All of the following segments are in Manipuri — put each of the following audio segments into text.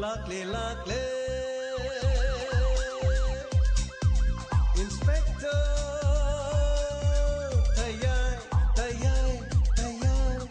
lakle lakle Inspector Tayai Tayai Tayai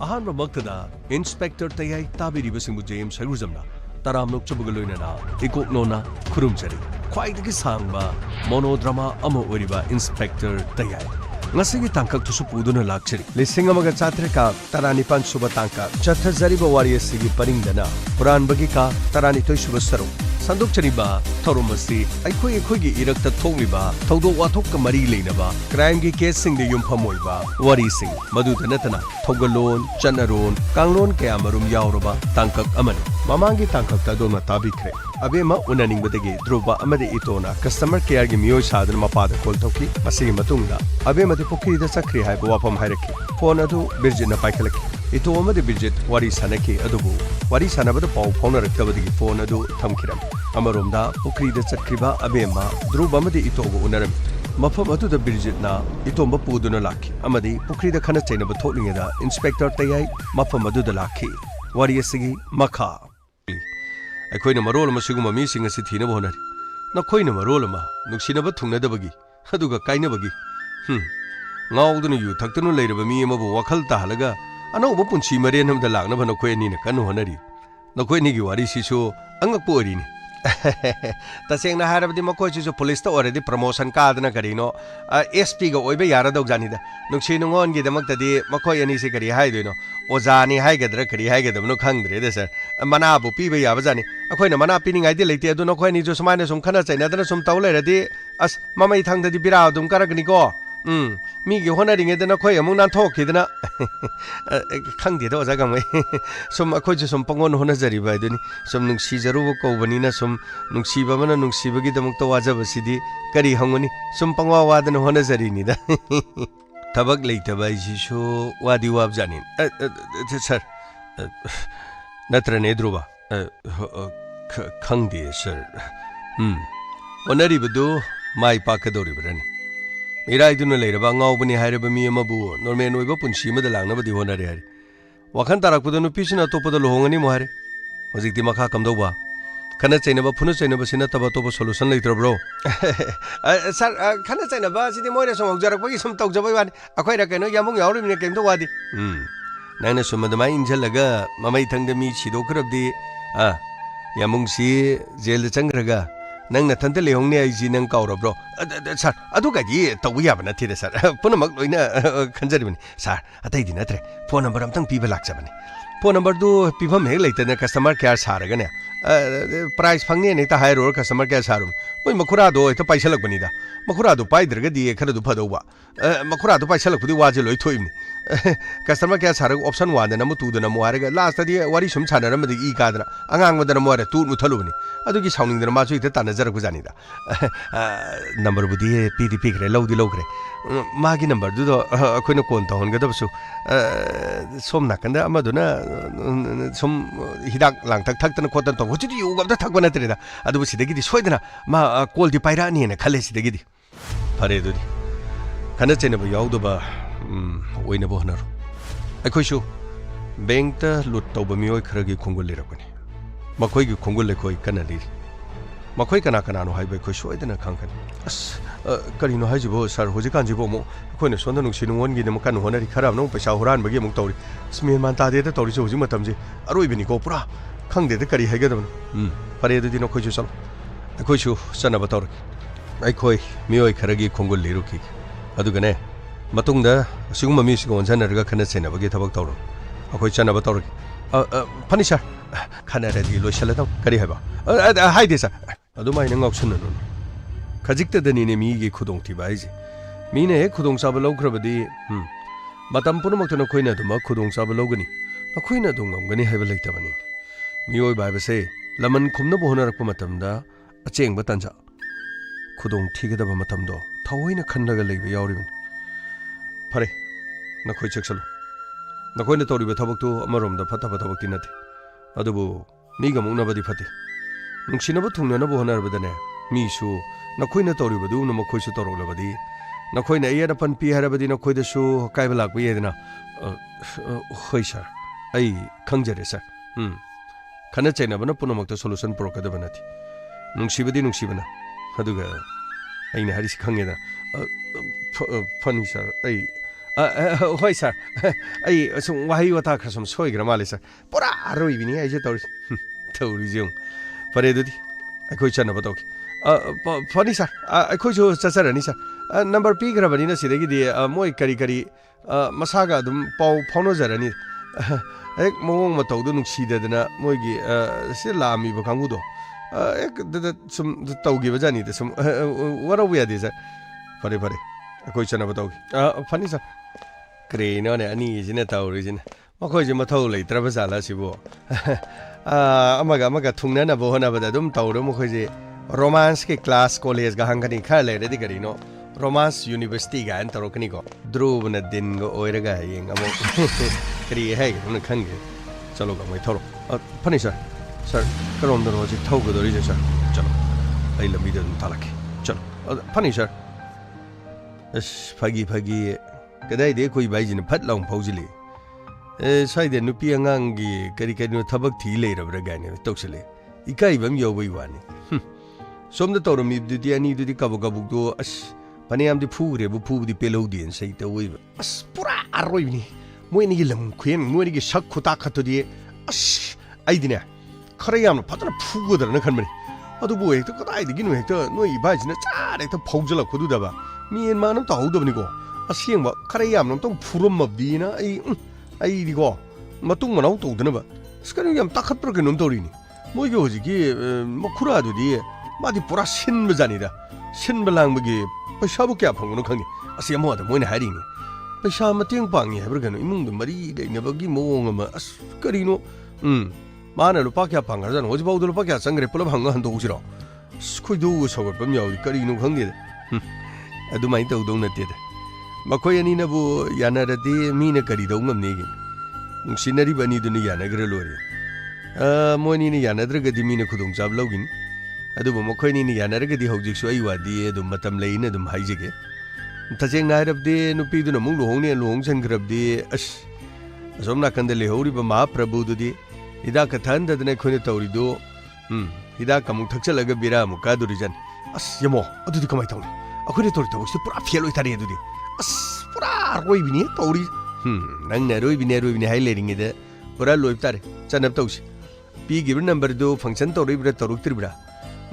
Ahan Ramaktada Inspector Tayai Tabiri Basingu James Haruzamna Taramnok Chabugaloina Ikok Nona Kurumchari Quite Sangba Monodrama Amo Uriba Inspector Tayai Ngasigi tangkak tusu puduna lakchari lising amaga chatre ka tarani pan suba tangka chatha zariba wari sigi paringdana puran bagi ka tarani toy suba saro sanduk chariba thorumasi aikhoi gi irakta thongliba thawdo wathok ka mari leinaba crime gi case sing de yumpham oiba wari sing madu tanatana thogalon chanaron kanglon kaya marum yauraba tangkak amani mamangi tangkak ta dona tabikre abema unaning badagi druba amade itona customer care gi miyoi sadan mapada call thokki masigi matungda abema Pukri the Sakri Hype Wapam Hiraki, Ponadu, Virgin Pakalaki. It over the Bridget, Wari Sanaki, Adubu, Wari Sanaba the Pau, Pona Recovery, Ponadu, Tamkiram, Amarumda, Pukri the Sakriba, Abema, Drew Bamadi Itogo Unaram, Mapamatu the Bridget na, Itomba Pudunalaki, Amadi, Pukri the Kanatana, but told me Inspector Tayai, Mapamadu the Laki, Wari Sigi, Maka. I quite a marola Masuguma missing a city in a bonnet. No coin of marolama, Nuxinaba Tunadabagi, Haduga Kainabagi. Ngawduna yu thakdunu leiraba mi amabu wakhal tahalaga anauba punchi marenam da lagnaba nakoi ni na kanu honari nakoi ni gi wari sisu angakpu orini tasengna harabdi makoi sisu police ta already promotion kadna karino SP ga oibe yara dog janida nungsi nungon gi damak tadi makoi ani se kari haidoino ojani haigadra kari haigadabno khangdre de sir mana bu piba yaba jani akoina mana pining aidi leite adu nakoi ni jo sumane sum khana chaina dana sum tawleradi as mamai thangdadi bira dum karagni ko 미기 호나링에 되나 거의 뭐난 토끼드나 강디도 어자강왜 좀 아코지 좀 뻥원 호나자리 봐야더니 좀 능시자로 거우버니나 좀 능시바면은 능시버기도목도 와자버시디 까리 항원이 좀 뻥와 와드는 호나자리니다 타박 레이터바이시쇼 와디 와브자닌 서 나트라네 드로바 강디 서 오늘이부도 마이 파카도리브라니 Miraiduna later, Bangobani Harabami Mabu, Norman Weba Punshima the Lana of the Honari. Wakantara put on a pigeon at top of the Lohongani Mohari. Was it the Makakam Doba? Cannot say never Punus and never seen a Tabatoba solution later, bro. Sir, cannot say never see the Moria some Jarabaki, some talks about a quite a canoe, Yamung Yaurim came to Wadi. Nana Suma the Main Jalaga, Mamma Tanga me, she doker of the Yamung Si, Zel the Changraga. Nang na tante leong ne ai jinang kaura bro sir adu ga ji tawi ya bana thire sir punamak loina khanjari bani sir atai din atre phone number amtang piba lakcha bani phone number du pibam he leitana customer care saraga ne price phangni ne ta high road customer care sarum moi makhura do ita paisa lak bani da makhura do pai dirga di khara du phadowa makhura do paisa lak pudi waje loi thoimni customer care saraga option 1 da namu 2 da namu haraga last di wari sum chana ram di I kadra angang madana mo re tu mu thalubni adugi sounding da ma chu ita tanazar ku jani da number budi pdp kre lodi logre magi number du do akoina kon ta hon ga dabsu som nakanda amaduna som hidak lang tak tak tan khotan to hujudi yu gam da thak bana tre da adu sidagi di soidana ma call di paira ni ne khale sidagi di phare du di khana chena ba yaw do ba oina bo hanar akoi shu bank ta lut to ba mioi kharagi khongol le rakoni makoi gi khongol le koi kana li makoi kana kana no hai ba koi soidana khangkan as kari no hai jibo sar hoji kan jibo mo koi ne sonda nung sinung won gi ne makan honari kharab no paisa huran bagi muk tori smen man ta de ta tori hoji matam ji aroi bini ko pura khangde de kari hai ga dam pare de dino koi ju sal koi shu sana ba tor ai koi mioi kharagi khongol le ru ki adu ga ne matungda sigum mami sigum onjana raga khana chena bagi thabak tor akoi chana ba tor pani sir khana ready lo shala ta kari hai ba hai de sir adu mai nang option no khajikta dani ne mi gi khudong ti bai ji mi ne khudong sa ba lo khrabadi matam punamak to koina duma khudong sa ba logani koina dung ngani hai ba leita bani mi oi bai ba se laman khumna bo hona rakpa matam da acheng ba tanja khudong thigada ba matam do thawoina khannaga leiba yauri ban pare na khoi cheksalo na koina tori ba thabak to amarom da phata thabak ti nati adubu mi ga mungna badi phati nungsina ba thungna na bo hona ba dane mi su na koina tori ba du na ma khoi su toro la badi na koina iya na pan pi hara badi na khoi da su kai ba lak ba yedna khoi sir ai khangjare sir खन चैनबना पुनमक्ता सोल्यूशन पुरकदब नथि नुंसिबदि नुंसिबना अदुगा अइना हरिस खंगेदा फनी सर होय सर सम वाही वता खसम सोइग्रा माले सर पुरा रोइबिनी आइजे तौरी जों फरे दुदि अखोइ चनब तौकी फनी सर अखोइसु चचरनी सर नंबर पीग्रबनिना सिदगिदि मोय करी करी मसागा अदुम पाउ फाउनजरनी एक मोंग मतौदु नुंसिददना मोयगी से लामीब कांगुदो एक सम तौगिब जानी दे सम वरौ यादे सर फरे फरे अखोइ चनब तौकी फनी सर क्रेनो ने अनि जिने तौरिजिन मखोइजे मथौ लैत्रब जाला सिबो अमगा थुंगना बो होनाबदा दुम तौरो मखोइजे रोमांस के क्लास कॉलेज गा हंगनी खा लेरेदि करिनो रोमांस यूनिवर्सिटी गा एन तौरकनी को ध्रुवना दिन गो ओइरगा येंग अमो करी है उन खंगे चलो गा मै थौरो फनी सर करोम दनो जे थौगदोरि जे सर चलो आई लंबी दन तालके चलो फनी सर एस फगी कदाई दे कोई बाइजिन फट लाउं फौजिले साइदे नुपी अंगांगी करी थबक थी लेरब्रा गाने तौसले इकाइबम यौबई वानी सोमद तौरमी दुदी अनि दुदी कबो कबुदो अस पनेयामदि फुरेबु फुबदि पेलौदिन सैत ओइब अस पुरा आरोइबनी मोइनी लम खुयन मोइनी सक खुता खतुदि अस आइदिना खरयाम फतना फुगदरन खनबनी अदुबो हेक्त कदाइदिगिनु हेक्त नोइ बाइजिना चार हेक्त फौजल खुदुदबा मियन मानम तौदबनिको असेंबा खरयाम नम तम फुरमबदीना अइदिको मतुंग मनाउ तौदनबा स्कन याम ताखतप्र केनम तौरिनी मोइगे होजिकी मखुरादुदि मादि पुरा सिनब जानिदा सिनब लांबगी पैसाबु क्या फंगनो खंगी असे अमोद मोइना हारिनी पैसा मतेंग पांगी हाब्रगनो इमुंग मरी दैनबगी मोंग अमा अस करिनो माना लुपा क्या पांगर जानो होजि बाउदो लुपा क्या संग्रे पुलब हंग हंदोउसिरो खुइदु सगरपम याउदि करिनो खंगे अदुमाइ तौदौ नतेदा मखोय अनिनबु यानारदि मीना करिदौ ngमनेगी नुंसिनरिबा अनिदुनि यानाग्रे लोरे मोइनिनि यानाद्रगदि मीना खुदोंग चाब लौगिन अदुबो मखोयनिनि यानारगदि हौजिकसु अइ वादि अदुम मतम लेइन अदुम हाइजेगे तजेंग नायरबदि नुपीदुना मुंग लोहोंगने लोहोंगसनग्रबदि अस असोम नाकंद लेहौरिबा महाप्रभुदुदि हिदा कथानददने खोने तौरिदो हिदा कमुक थक्चलगा बिरा मुकादुरिजन अस यमो अदुदि कमाय तौनी अखोने तौरि तौसि पुरा फेल ओइतारे अदुदि अस पुरा रोइबिनी तौरि नंगना रोइबिनी हाइलेरिंगेदा पुरा लोइबतारे चनब तौसि पीगिब नंबरदो फंक्शन तौरिब्रा तौरुक्तिब्रा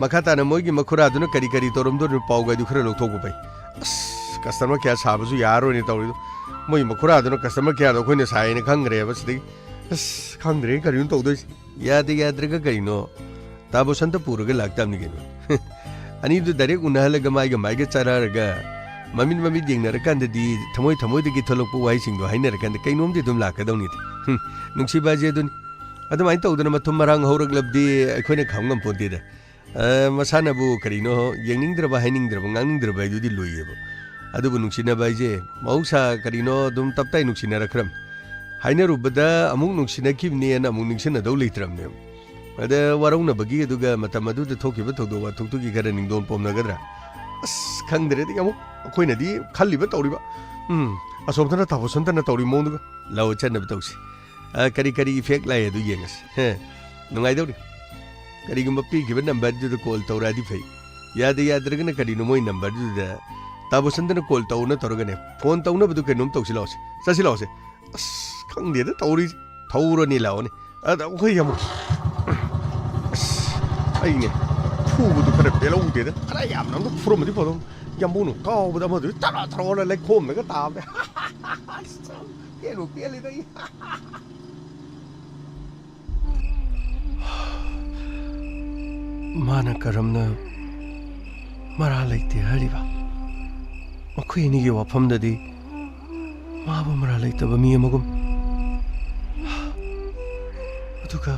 मखाताना मोइगी मखुरादुना करी तौरमदो पाउगादु खरा लौथोकु पै अस कस्टमर क्या साबसु यारोने तौरिदो मोइ मखुरादुना कस्टमर क्या दो खोइने साइने खंगरे बसदि अस खंगरे करिन तौदोइ याद्रगा करिनो ताबो संत पुरगा लागतामनि गेनो अनिदु डाइरेक्ट उनहलगा माइगा चरारगा ममिन येंगनरकांददि थमोय थोलकपु वाइसिंगदो हाइनरकांद कैनोमदि दुम लाकदौनि नुंसिबाजे दुनि अदुमाइ तौदना मथुम मरांग हौरगलबदि अखोइने खांगम पोदेदा मसानबु करिनो येंगनिंगद्रबा हाइनिंगद्रबा ngangningद्रबा दुदि लोइयेबो अदुबु नुंसिनाबाइजे मौसा करिनो दुम तपताइ नुंसिनारखरम हाइनरुबदा अमुक नुंसिनाखिबनेना अमुक निंगसनदौ लेत्रमने अदा वरौनबगी अदुगा मतम अदुदा थोकिबा थौदोवा थुक्तुगी खरा निंगदोन पोमनगद्रा अस खंगद्रेदि अमुक अखोइनदि खल्लिबा तौरिबा असोमदना ताबोसंतना तौरि मोंदुगा लाव चनब तौसि करी इफेक्ट लाय अदु येंगस नुंगाइदौरि करिगुम्बा पीगिबा नंबरदुदा कॉल तौरादि फै याद्रगना करिनो मोइ नंबरदुदा ताबोसंतना कॉल तौना तौरगने फोन तौनबदु केनोम तौसिलावसे चसिलावसे अस खंगदेदा तौरि थौरनि लावने अदा ओइ यमु अस आइने फुबदु खरा पेलौदेदा खरा यामनंदो फुरमदि पदो यमबुनु कावबदा मदु तरा लाइक खोमनगा ताबे पेलिदा माना करमना मरा लेते हरिबा मखोइनिगे वाफमददि माबो मरा लेतबा मी अमगुम अदुगा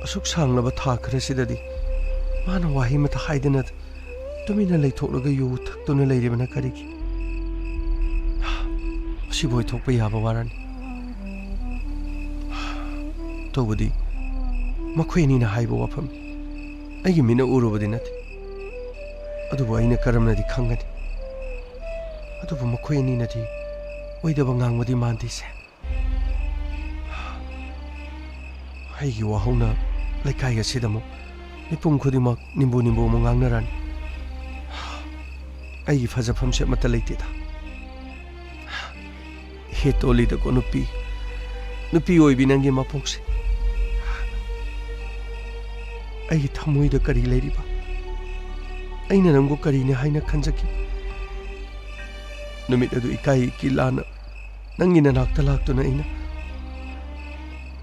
असुक सांगलबा था खरसिददि माना वाहि मता हाइदना तुमिना लेथोलगा यु थक्तुना लेरिबना करिगी सिबोय थोकपा याबा वारानि तौबदि मखोइनिना हाइबा वाफम अगी मिना उरुबदि नथि अदुबो आइना करमनादि खंगनि अदुबो मखोइनिनादि ओइदबा ngangbadi मानदिसे आइगी वाहौना lekai asidamo mipum khudimak nimbu mo ngangnaran ai fajafam se mata leitida he toli da ko nupi oi binangi mapongse ai thamoi da kari leiriba aina namgo kari ne haina khanjaki numit adu ikai kilana nangi nanak talak to na ina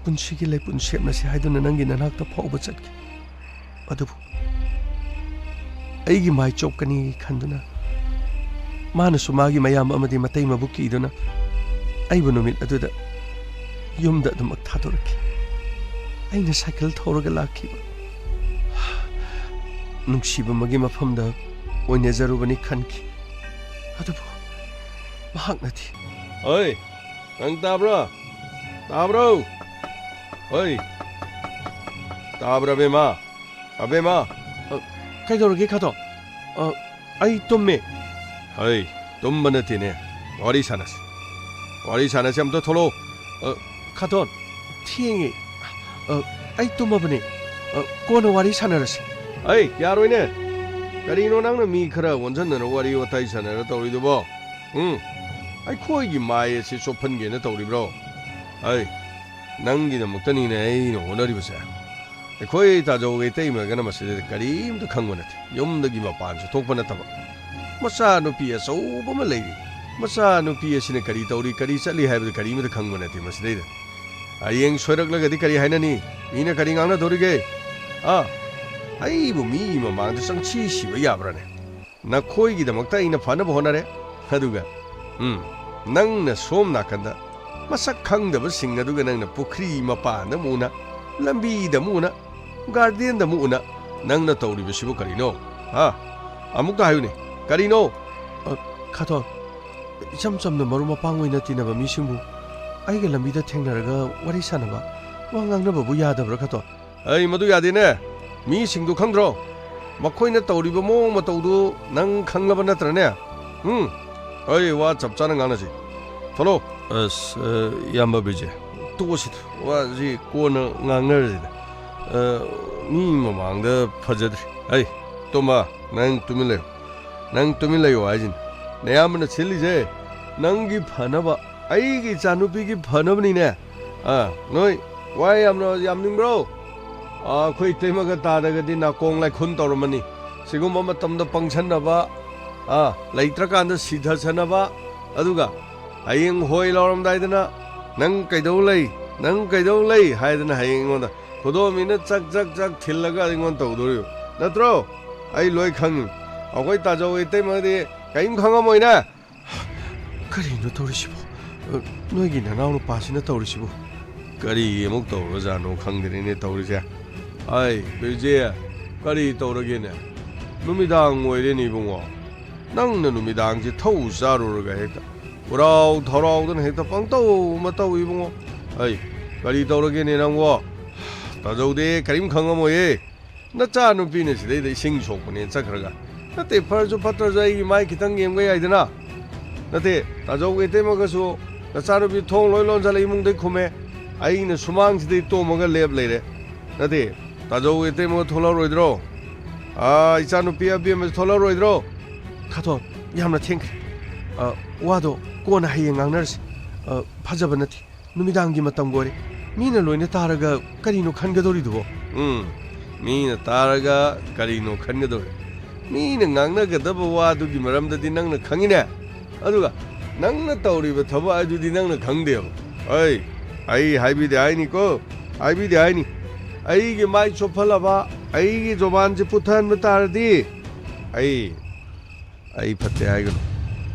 punshi ki lai punshi na se haiduna nangi nanak ta phauba chatki adu ai gi mai chokani khanduna mana sumagi mayam amadi matai mabuki iduna ai bunumit adu da yumda dumak thadorki aina cycle thoraga lakhi nungsiba magi mafamda oine zarubani khanki adu mahak nati oi nang tabra oi tabra bema abema kai dorgi khato ai tumme oi tumba natine wari sanasi amto tholo khaton thiengi ai tumma bane kono wari sanarasi ai yaroine karino nangna mi khara wonjanna wari watai sanara tawridubo ai khoi gi mai se sopan ge na tawri bro ai nangi da muktani ne ai no onari basa ai khoi ta jo ge tei ma gana masede karim da khangwa nati yom da gi ma pan se thokpa na ta masa no pi so ba ma lei masa no pi sine kari tawri kari chali hai ba kari ma da khangwa nati masede da ayeng soirak la ga di kari haina ni ina kari ngang na dori ge ai bu mi ma ma da sang chi si ba ya bra ne na khoi gi da makta ina phana ba honare haduga nang na som nakanda masak khangdaba sing aduga nang na pukri mapa na muna lambi da muna garden da muna nang na tawri bisibu karino amuk da hayune karino khato cham na maru mapang oina tinaba misingbu aiga lambi da thengnaraga wari sanaba wangang na babu yadabra khato ai madu yade ne mi singdu khangdro makhoina tawriba mo ma tawdu nang khanglaba natrane ai wa chapchana nganaji tholo yamba bije tosit wa ji kona ngangner ni mamangda phajadri ai toma nang tumile yo ajin nayamna chilije nangi phanaba ai gi chanupi gi phanabni ne noi wai yamning bro khoi teimaga tadaga dina kong lai khun tormani sigum matamda pangchanaba laitra kanda sidha chanaba aduga ayeng hoi loram daidana nang kaidau lei haidana hayeng onda khodo mina chak thillaga ingon tawdoriyo natro ai loi khang agoi tajaw ete made kaim khanga moina kari no torisibo noi gi nanaw pasina torisibo kari emok tawra jano khangdrine tawrija ai beje kari tawragene numidang oireni bungo nangna numidang ji thau saruga hekta urau thorau dan hekta pangtau matau ibungo ai kari tawragene nangwo tajaude karim khangamoye nacha nupine sidai sing sokpane chakhraga nate farju patra jai mai kitang yemga yaidana nate tajauge temagasu nacha nupi thong loilon jala imung de khume aina sumang sidai tomaga leb leire nate tajauge temaga thola roidro icha nupi abiem thola roidro khaton yamna thenk wado kona hayeng angnersi phajaba nati numidang gi matam gore mina loina taraga karino khangadori dubo mina taraga karino khangadori mina ngangna gadaba wadu gi maramda di nangna khangine aduga nangna tawriba thaba adu di nangna khangdeo ai haibi de aini ko haibi de aini ai gi mai chophalaba ai gi joban ji puthan matardi ai phatte aigano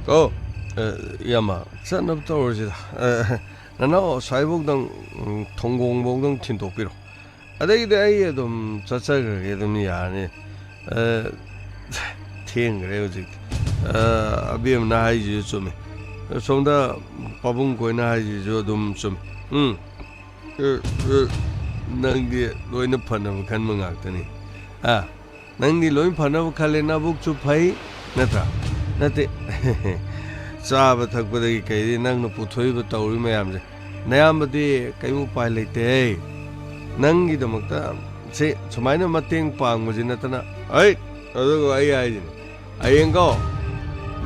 ko yama sanab tawrjida nana saibogdang thongongbogdang thintokpiro adai ai adum chachaga edum yani thengre hoji abiem na haiji chume somda pabung koina haiji jo dum chum nangdi loina phanam khan mangak tani nangdi loin phanam khale na buk chu phai nata nate chaba thakpadagi kaidi nangna puthoiba tawri mayamje nayambadi kaimu pai leite nangi damakta से सुमाइना मतेंग पांगबजि नतना ऐ अदुगो आई हाइजिनि अयेंगो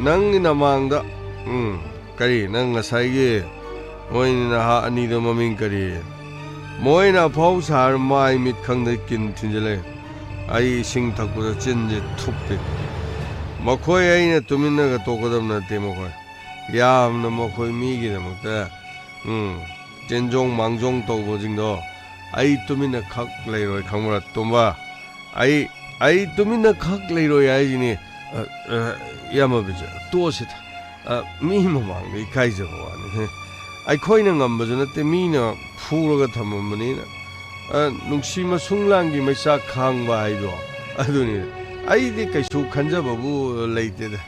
नंगि नमांगदा करी नंग ngसाइगे मोइना हा अनिदो ममिंग करी मोइना फाउ सार माइ मिट खंग किन थिंजले आई सिंग थकपुद चिनजे थुपे मखोय आइना तुमिनगा तोकदम नते मखोय यामना मखोय मीगी दमकता चेंजोंग मांगजोंग तौबजिंगदो आई तुमिना खक लेरोय खंगरा तुमबा आई तुमिना खक लेरोय आइजिनि यामा बिजा तोसिता मी ममांग इकाइजबो वानी अखोइना ngambaju nate मीना फूरगा थममनिना नुंगसीमा सुंगलांगी मैसा खांगबा हाइदो अदुनि आइदि कैसु खंजबबु लेइतेदा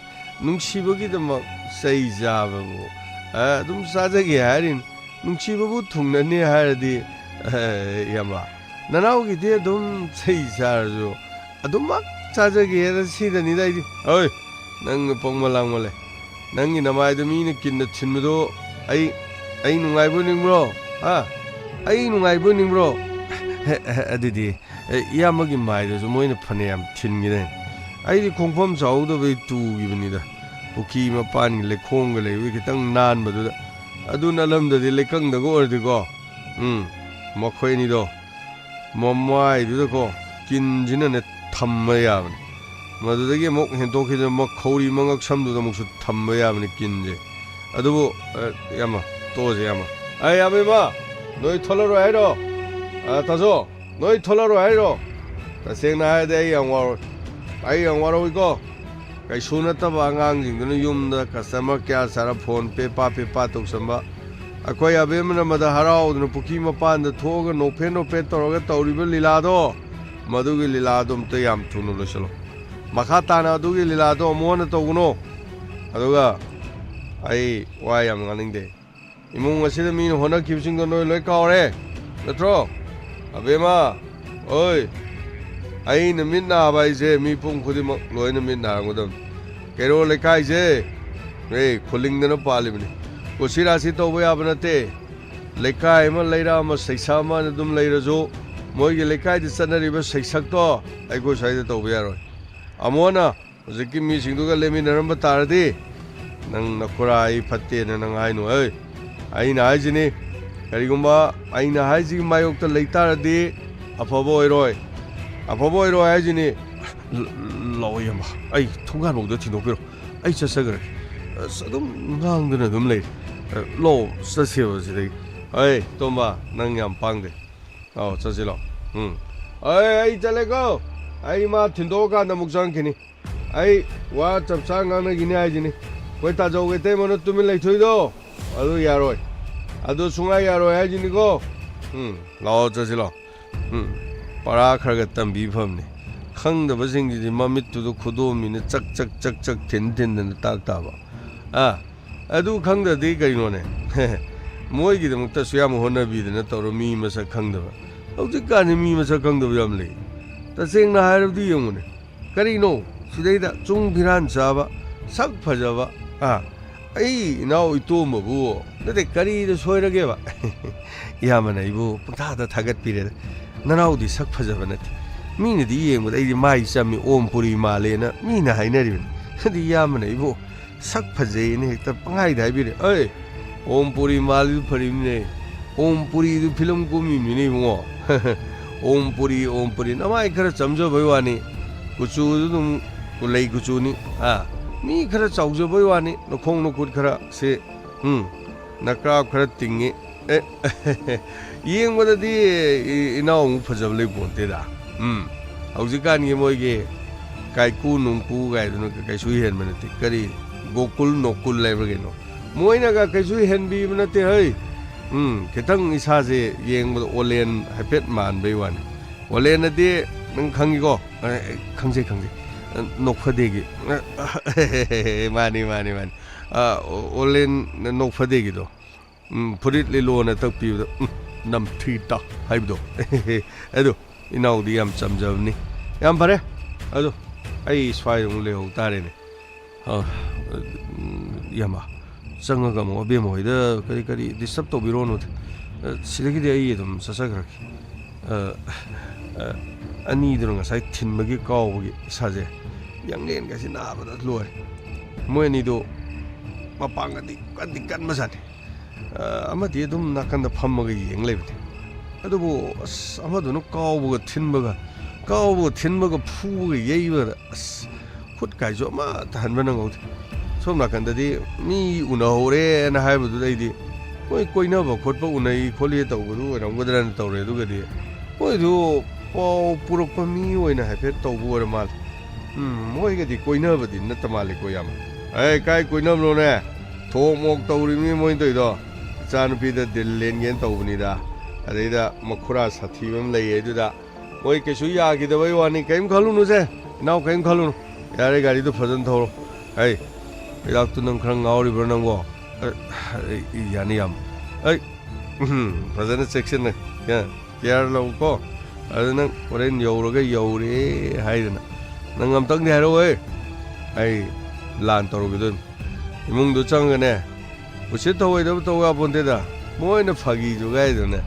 नुंगसीबगिदमक सै जाबबु अदुम साजगे हारिन नुंगसीबबु थुंगननि हारदि यामा ननाउगिदि अदुम सै जारजु अदुमक साजगे सिदनि दाइदि ओइ नंग पोंगमलांगमले नंगी नमाइदो मीना किन्न थिनमदो आई नुंगाइबो निंब्रो आई नुंगाइबो निंब्रो अदुदि यामगी माइदो मोइना फनेयाम थिनगिने आइदि खोंफम जाउदबे तुगिबनिदा पुकी मपान लेखोंग लेबि खितंग नानबदुदा अदुना लमददि लेकंगदगो ओरदिगो मखोइनिदो ममाइदुदको किनजिनने थम्म याबनि मदुदगी मोक हेंतोखिदो मखौरी मंगक समदुदा मुक्सु थम्म याबनि किनजे अदुबो यामा तोजे यामा आइ आबेमा नोइ थोलरो आइरो ताजो नोइ थोलरो आइरो तसेंना हायदे आई अंवारो इको कैसु नतबा आंगांजिंदुना युमदा कस्टमर केयर सारा फोन पे पा तौसंबा अखोय आबेमना मदा हराउदुना पुकी मपानदा थोगा नोफे तौरगा तौरिबा लीलादो मदुगी लीलादो मत याम थुनु लोसलो मखा ताना अदुगी लीलादो मोना तौगुनो अदुगा आई वा याम गानिंगदे इमुंग असिदा मीन होनखिबसिंगदो नोइ लोइ कावरे नत्रो अबेमा ओइ आई नमित नाबाइजे मी पुंग खुदिमक लोइना मित नारंगदम केरो लेखाइजे रे खुलिंगदना पालिबनि कुसिरासि तौबा याबा नते लेखाइ अमा लैरा अमा सैसा अमा दुम लैरजो मोइगे लेखाइदि चनरिबा सैसक्तो आइगो साइदा तौबा यारोय अमोना हुजिकि मीसिंगदुगा लेमिनरंबा तारदि नंग नखुरा आई फत्तेना नंग हाइनो ओइ आइना हाइजिनि करिगुम्बा आइना हाइजिगि मायोक्ता लैतारदि अफबो ओइरोय अफबो ओइरो हाइजिनि लौयमा आई थुंगानोदो थिनोपिरो आई चसगरे अदुम ngang dum lei lo sasio sidai ai tomba nang yam pangde au chasilo ai chale go ai ma thindo ka na muksang khini ai wa chapsa ngang na gini ai jini koi ta jo ge te mono tumi lei thoi do adu yaroi adu sunga yaroi ai jini go lao chasilo para khar ga tam bi pham ne khang da basing ji mamit tu khudo mi ne chak thin na tak ta ba अदु खंगददि करिनोने मोइगी दमक्ता सुयाम होनबीदना तौरो मी मसक खंगदबा हौजिक कानि मी मसक खंगदबा याम लei तसेंगना हारबदि यंगुने करिनो सिदैदा चुंग भिरान चाबा सक फजबा आई इनाउ इतोमबु नते करिद सोइरगेबा यामना इबु पंथादा थागत पिरे ननाउदि सक फजबा नते मीनदि येंगबदा इदि माइ चामी ओम पुरी मालेना मीना हाइनरिबन हदि यामना इबु sak phajei ne hekta pangai dai bi ai om puri mal phari ne om puri du film ko mi ne mo om puri namai khara chamjo bhaiwani kuchu dum kulai kuchu ni mi khara chaujo bhaiwani no khong no kut khara se nakra khara tingi yeng bada di inau phajab lei bonte da haujikan ye moige kai ku nung ku gai du kai sui hen manati kari गोकुल नोकुल लेबगेनो मोइना का कैसु हेनबी मनते हई खितंग इसाजे येंगबद ओलेन हाइपेट मान बेवानी ओलेन दे नंग खंगिगो खंजे नोखदेगी मानी ओलेन नोखदेगी दो फुरित लिलोना तकपीबद नम थ्रीटा हाइबदो एदो इनाउदी याम चमजबनी याम फरे अदो आई स्वाइंग लेहो तारेने यामा चंगा मो बे मोइदा करी डिस्टर्ब तो बिरोनो सिदगी दे आई दम ससा खरकी ꯑꯅꯤꯗꯨꯅ ꯉꯁꯥꯏ ꯊꯤꯟꯕꯒꯤ ꯀꯥꯎꯕꯒꯤ ꯏꯁꯥꯁꯦ ꯌꯥꯡꯂꯦꯟꯒꯁꯤ ꯅꯥꯕꯗ ꯂꯣꯏꯔꯦ ꯃꯣꯏ ꯑꯅꯤꯗꯣ ꯃꯄꯥꯡꯒꯗꯤ ꯀꯟꯗꯤ ꯀꯟꯕꯖꯥꯠꯅꯤ ꯑꯃꯗꯤ ꯑꯗꯨꯝ ꯅꯥꯀꯟꯗ ꯐꯝꯃꯒ ꯌꯦꯡ ꯂꯩꯕꯅꯤ ꯑꯗꯨꯕꯨ ꯑꯁ ꯑꯃꯗꯨꯅ ꯀꯥꯎꯕꯒ ꯊꯤꯟꯕꯒ ꯐꯨꯕꯒ ꯌꯩꯕꯗ ꯑꯁ ꯈꯨꯠꯀꯥꯏꯁꯨ ꯑꯃꯠꯇ ꯍꯟꯕ ꯅꯪꯍꯧꯗꯦ ꯁꯣꯝ ꯅꯥꯀꯟꯗꯗꯤ ꯃꯤ ꯎꯅꯍꯧꯔꯦꯅ ꯍꯥꯏꯕꯗꯨꯗ ꯑꯩꯗꯤ ꯃꯣꯏ ꯀꯣꯏꯅꯕ ꯈꯣꯠꯄ ꯎꯅꯩ ꯈꯣꯠꯂꯤ ꯇꯧꯕꯗꯨ ꯑꯣꯏꯔꯝꯒꯗ꯭ꯔꯅ ꯇꯧꯔꯦ ꯑꯗꯨꯒꯗꯤ ꯃꯣꯏꯗꯨ ꯄꯥꯎ ꯄꯨꯔꯛꯄ ꯃꯤ ꯑꯣꯏꯅ ꯍꯥꯏꯐꯦꯠ ꯇꯧꯕ ꯑꯣꯏꯔ ꯃꯥꯜꯂꯦ ꯃꯣꯏꯒꯗꯤ ꯀꯣꯏꯅꯕꯗꯤ ꯅꯠꯇ ꯃꯥꯜꯂꯦꯀꯣ ꯌꯥꯝ ꯀꯥꯏ ꯀꯣꯏꯅꯕꯅꯣꯅꯦ ꯊꯣꯛ ꯃꯣꯛ ꯇꯧꯔꯤꯕꯅꯤ ꯃꯣꯏꯅ ꯇꯧꯔꯤꯗꯣ ꯏꯆꯥꯅꯨꯄꯤꯗ ꯗꯤꯜ ꯂꯦꯟꯒꯦꯅ ꯇꯧꯕꯅꯤꯗ ꯑꯗꯩꯗ ꯃꯈꯨꯔꯥ ꯁꯥꯊꯤꯕ ꯑꯃ ꯂꯩꯌꯦ ꯑꯗꯨꯗ ꯃꯣꯏ ꯀꯩꯁꯨ ꯌꯥꯈꯤꯗꯕꯩ ꯋꯥꯅꯤ ꯀꯔꯤꯝ ꯈꯜꯂꯨꯅꯨꯁꯦ ꯏꯅꯥꯎ ꯀꯔꯤꯝ ꯈꯜꯂꯨꯅꯨ ꯌꯥꯔꯦ ꯒꯥꯔꯤꯗꯣ ꯐꯖꯅ ꯊꯧꯔꯣ ꯍꯤꯗꯥꯛꯇꯨ ꯅꯪ ꯈꯔ ꯉꯥꯎꯔꯤꯕ꯭ꯔꯣ ꯅꯪꯕꯣ ꯌꯥꯅꯤ ꯌꯥꯝ ꯐꯖꯅ ꯆꯦꯛꯁꯤꯟꯅ ꯀꯤꯌꯥꯔ ꯂꯧꯀꯣ ꯑꯗꯨ ꯅꯪ ꯍꯣꯔꯦꯟ ꯌꯧꯔꯒ ꯌꯧꯔꯦ ꯍꯥꯏꯗꯅ ꯅꯪ ꯑꯝꯇꯪꯗꯤ ꯍꯥꯏꯔꯛꯑꯣ ꯑꯩ ꯂꯥꯟ ꯇꯧꯔꯨꯒꯗꯣꯏꯅꯤ ꯏꯃꯨꯡꯗꯨ ꯆꯪꯒꯅꯦ ꯎꯁꯤꯠ ꯊꯑꯣꯏꯗꯕ ꯇꯧ ꯌꯥꯄꯣꯟꯇꯦꯗ ꯃꯣꯏꯅ ꯐꯥꯒꯤ ꯖꯨꯒꯥꯏꯗꯅꯦ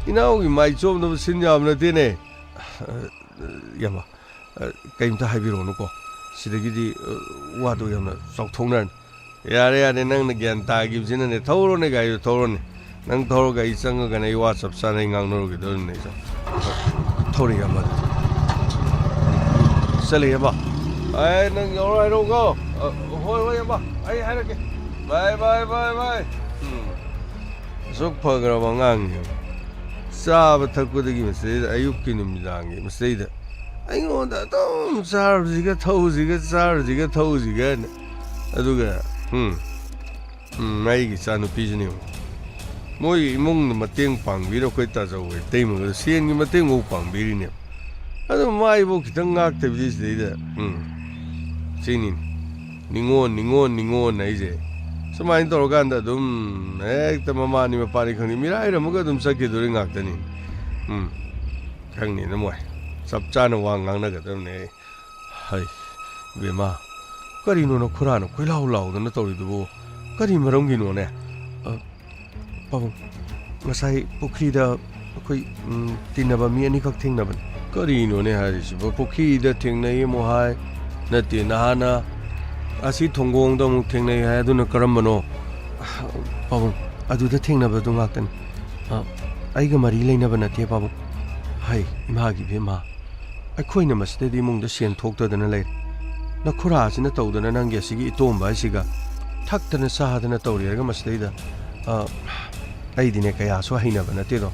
ꯏꯅꯥꯎꯒꯤ ꯃꯥꯏ ꯆꯣꯝꯅꯕ ꯁꯤꯟ ꯌꯥꯕ ꯅꯠꯇꯦꯅꯦ ꯌꯥꯝꯕ ꯀꯩꯝꯇ ꯍꯥꯏꯕꯤꯔꯛꯑꯣꯅꯨꯀꯣ ꯁꯤꯗꯒꯤꯗꯤ ꯋꯥꯗꯣ ꯌꯥꯝꯅ ꯆꯥꯎꯊꯣꯛꯅꯔꯅꯤ ꯌꯥꯔꯦ ꯅꯪꯅ ꯒ꯭ꯌꯥꯟ ꯇꯥꯈꯤꯕꯁꯤꯅꯅꯦ ꯊꯧꯔꯣꯅꯦ ꯒꯥꯔꯤꯗꯣ ꯊꯧꯔꯣꯅꯦ ꯅꯪ ꯊꯧꯔꯒ ꯑꯩ ꯆꯪꯉꯒꯅꯦ ꯑꯩ ꯋꯥ ꯆꯞ ꯆꯥꯅ ꯑꯩ ꯉꯥꯡꯅꯔꯨꯒꯗꯧꯔꯤꯅꯦ ꯑꯩꯁꯨ ꯊꯧꯔꯦ ꯌꯥꯝꯕ ꯑꯗꯨꯗꯤ ꯆꯠꯂꯦ ꯌꯥꯝꯕ ꯅꯪ ꯌꯧꯔ ꯍꯥꯏꯔꯛꯎꯀꯣ ꯍꯣꯏ ꯌꯥꯝꯕ ꯑꯩ ꯍꯥꯏꯔꯛꯀꯦ ꯕꯥꯏ ꯑꯁꯨꯛ ꯐꯈ꯭ꯔꯕ ꯑꯉꯥꯡꯁꯦ ꯆꯥꯕ ꯊꯛꯄꯗꯒꯤ ꯃꯁꯤꯗꯩꯗ ꯑꯌꯨꯛꯀꯤ ꯅꯨꯃꯤꯗꯥꯡꯒꯤ ꯃꯁꯤꯗꯩꯗ ꯑꯩꯉꯣꯟꯗ ꯑꯗꯨꯝ ꯆꯥꯔꯨꯁꯤꯒ ꯊꯧꯁꯤꯒ ꯑꯗꯨꯒ ꯑꯩꯒꯤ ꯏꯆꯥꯅꯨꯄꯤꯁꯤꯅꯦ ꯃꯣꯏꯒꯤ ꯏꯃꯨꯡꯗ ꯃꯇꯦꯡ ꯄꯥꯡꯕꯤꯔ ꯑꯩꯈꯣꯏ ꯇꯥꯖꯧꯋꯦ ꯇꯩꯃꯒꯗ ꯁꯦꯟꯒꯤ ꯃꯇꯦꯡꯐꯥꯎ ꯄꯥꯡꯕꯤꯔꯤꯅꯦꯕ ꯑꯗꯨ ꯃꯥꯏꯐꯥꯎ ꯈꯤꯇꯪ ꯉꯥꯛꯇꯕꯤꯗꯤ ꯁꯤꯗꯩꯗ ꯁꯤꯅꯤ ꯅꯤꯉꯣꯟ ꯑꯩꯁꯦ ꯁꯨꯃꯥꯏꯅ ꯇꯧꯔꯀꯥꯟꯗ ꯑꯗꯨꯝ ꯍꯦꯛꯇ ꯃꯃꯥꯅꯤ ꯃꯄꯥꯅꯤ ꯈꯪꯗꯦ ꯃꯤꯔꯥꯏꯔꯝꯃꯒ ꯑꯗꯨꯝ ꯆꯠꯈꯤꯗꯣꯔꯤ ꯉꯥꯛꯇꯅꯤ ꯈꯪꯅꯤꯅ ꯃꯣꯏ ꯆꯞ ꯆꯥꯅ ꯋꯥ ꯉꯥꯡꯅꯒꯗꯕꯅꯦ ꯏꯕꯦꯝꯃ ꯀꯔꯤꯅꯣ ꯈꯨꯔꯥꯅ ꯀꯣꯏꯂꯥꯎ ꯂꯥꯎꯗꯅ ꯇꯧꯔꯤꯗꯨꯕꯨ ꯀꯔꯤ ꯃꯔꯝꯒꯤꯅꯣꯅꯦ ꯄꯥꯕꯨꯡ ꯉꯁꯥꯏ ꯄꯨꯈ꯭ꯔꯤꯗ ꯑꯩꯈꯣꯏ ꯇꯤꯟꯅꯕ ꯃꯤ ꯑꯅꯤꯈꯛ ꯊꯦꯡꯅꯕꯅꯤ ꯀꯔꯤꯅꯣꯅꯦ ꯍꯥꯏꯔꯤꯁꯤꯕ ꯄꯨꯈ꯭ꯔꯤꯗ ꯊꯦꯡꯅꯩ ꯑꯃꯨꯛ ꯍꯥꯏ ꯅꯠꯇꯦ ꯅꯍꯥꯟꯅ ꯑꯁꯤ ꯊꯣꯡꯒꯣꯡꯗ ꯑꯃꯨꯛ ꯊꯦꯡꯅꯩ ꯍꯥꯏ ꯑꯗꯨꯅ ꯀꯔꯝꯕꯅꯣ ꯄꯥꯕꯨꯡ ꯑꯗꯨꯗ ꯊꯦꯡꯅꯕꯗꯨ ꯉꯥꯛꯇꯅꯤ ꯑꯩꯒ ꯃꯔꯤ ꯂꯩꯅꯕ ꯅꯠꯇꯦ ꯄꯥꯕꯨꯡ ꯏꯃꯥꯒꯤ ꯏꯕꯦꯝꯃ ꯑꯩꯈꯣꯏꯅ ꯃꯁꯤꯗꯗꯤ ꯏꯃꯨꯡꯗ ꯁꯦꯟ ꯊꯣꯛꯇꯗꯅ ꯂꯩꯔꯦ ꯅꯈꯨꯔꯥꯁꯤꯅ ꯇꯧꯗꯅ ꯅꯪꯒꯤ ꯑꯁꯤꯒꯤ ꯏꯇꯣꯝꯕ ꯍꯥꯏꯁꯤꯒ ꯊꯛꯇꯅ ꯆꯥꯗꯅ ꯇꯧꯔꯦꯔꯒ ꯃꯁꯤꯗꯩꯗ ꯑꯩꯗꯤꯅꯦ ꯀꯌꯥꯁꯨ ꯍꯩꯅꯕ ꯅꯠꯇꯦꯗꯣ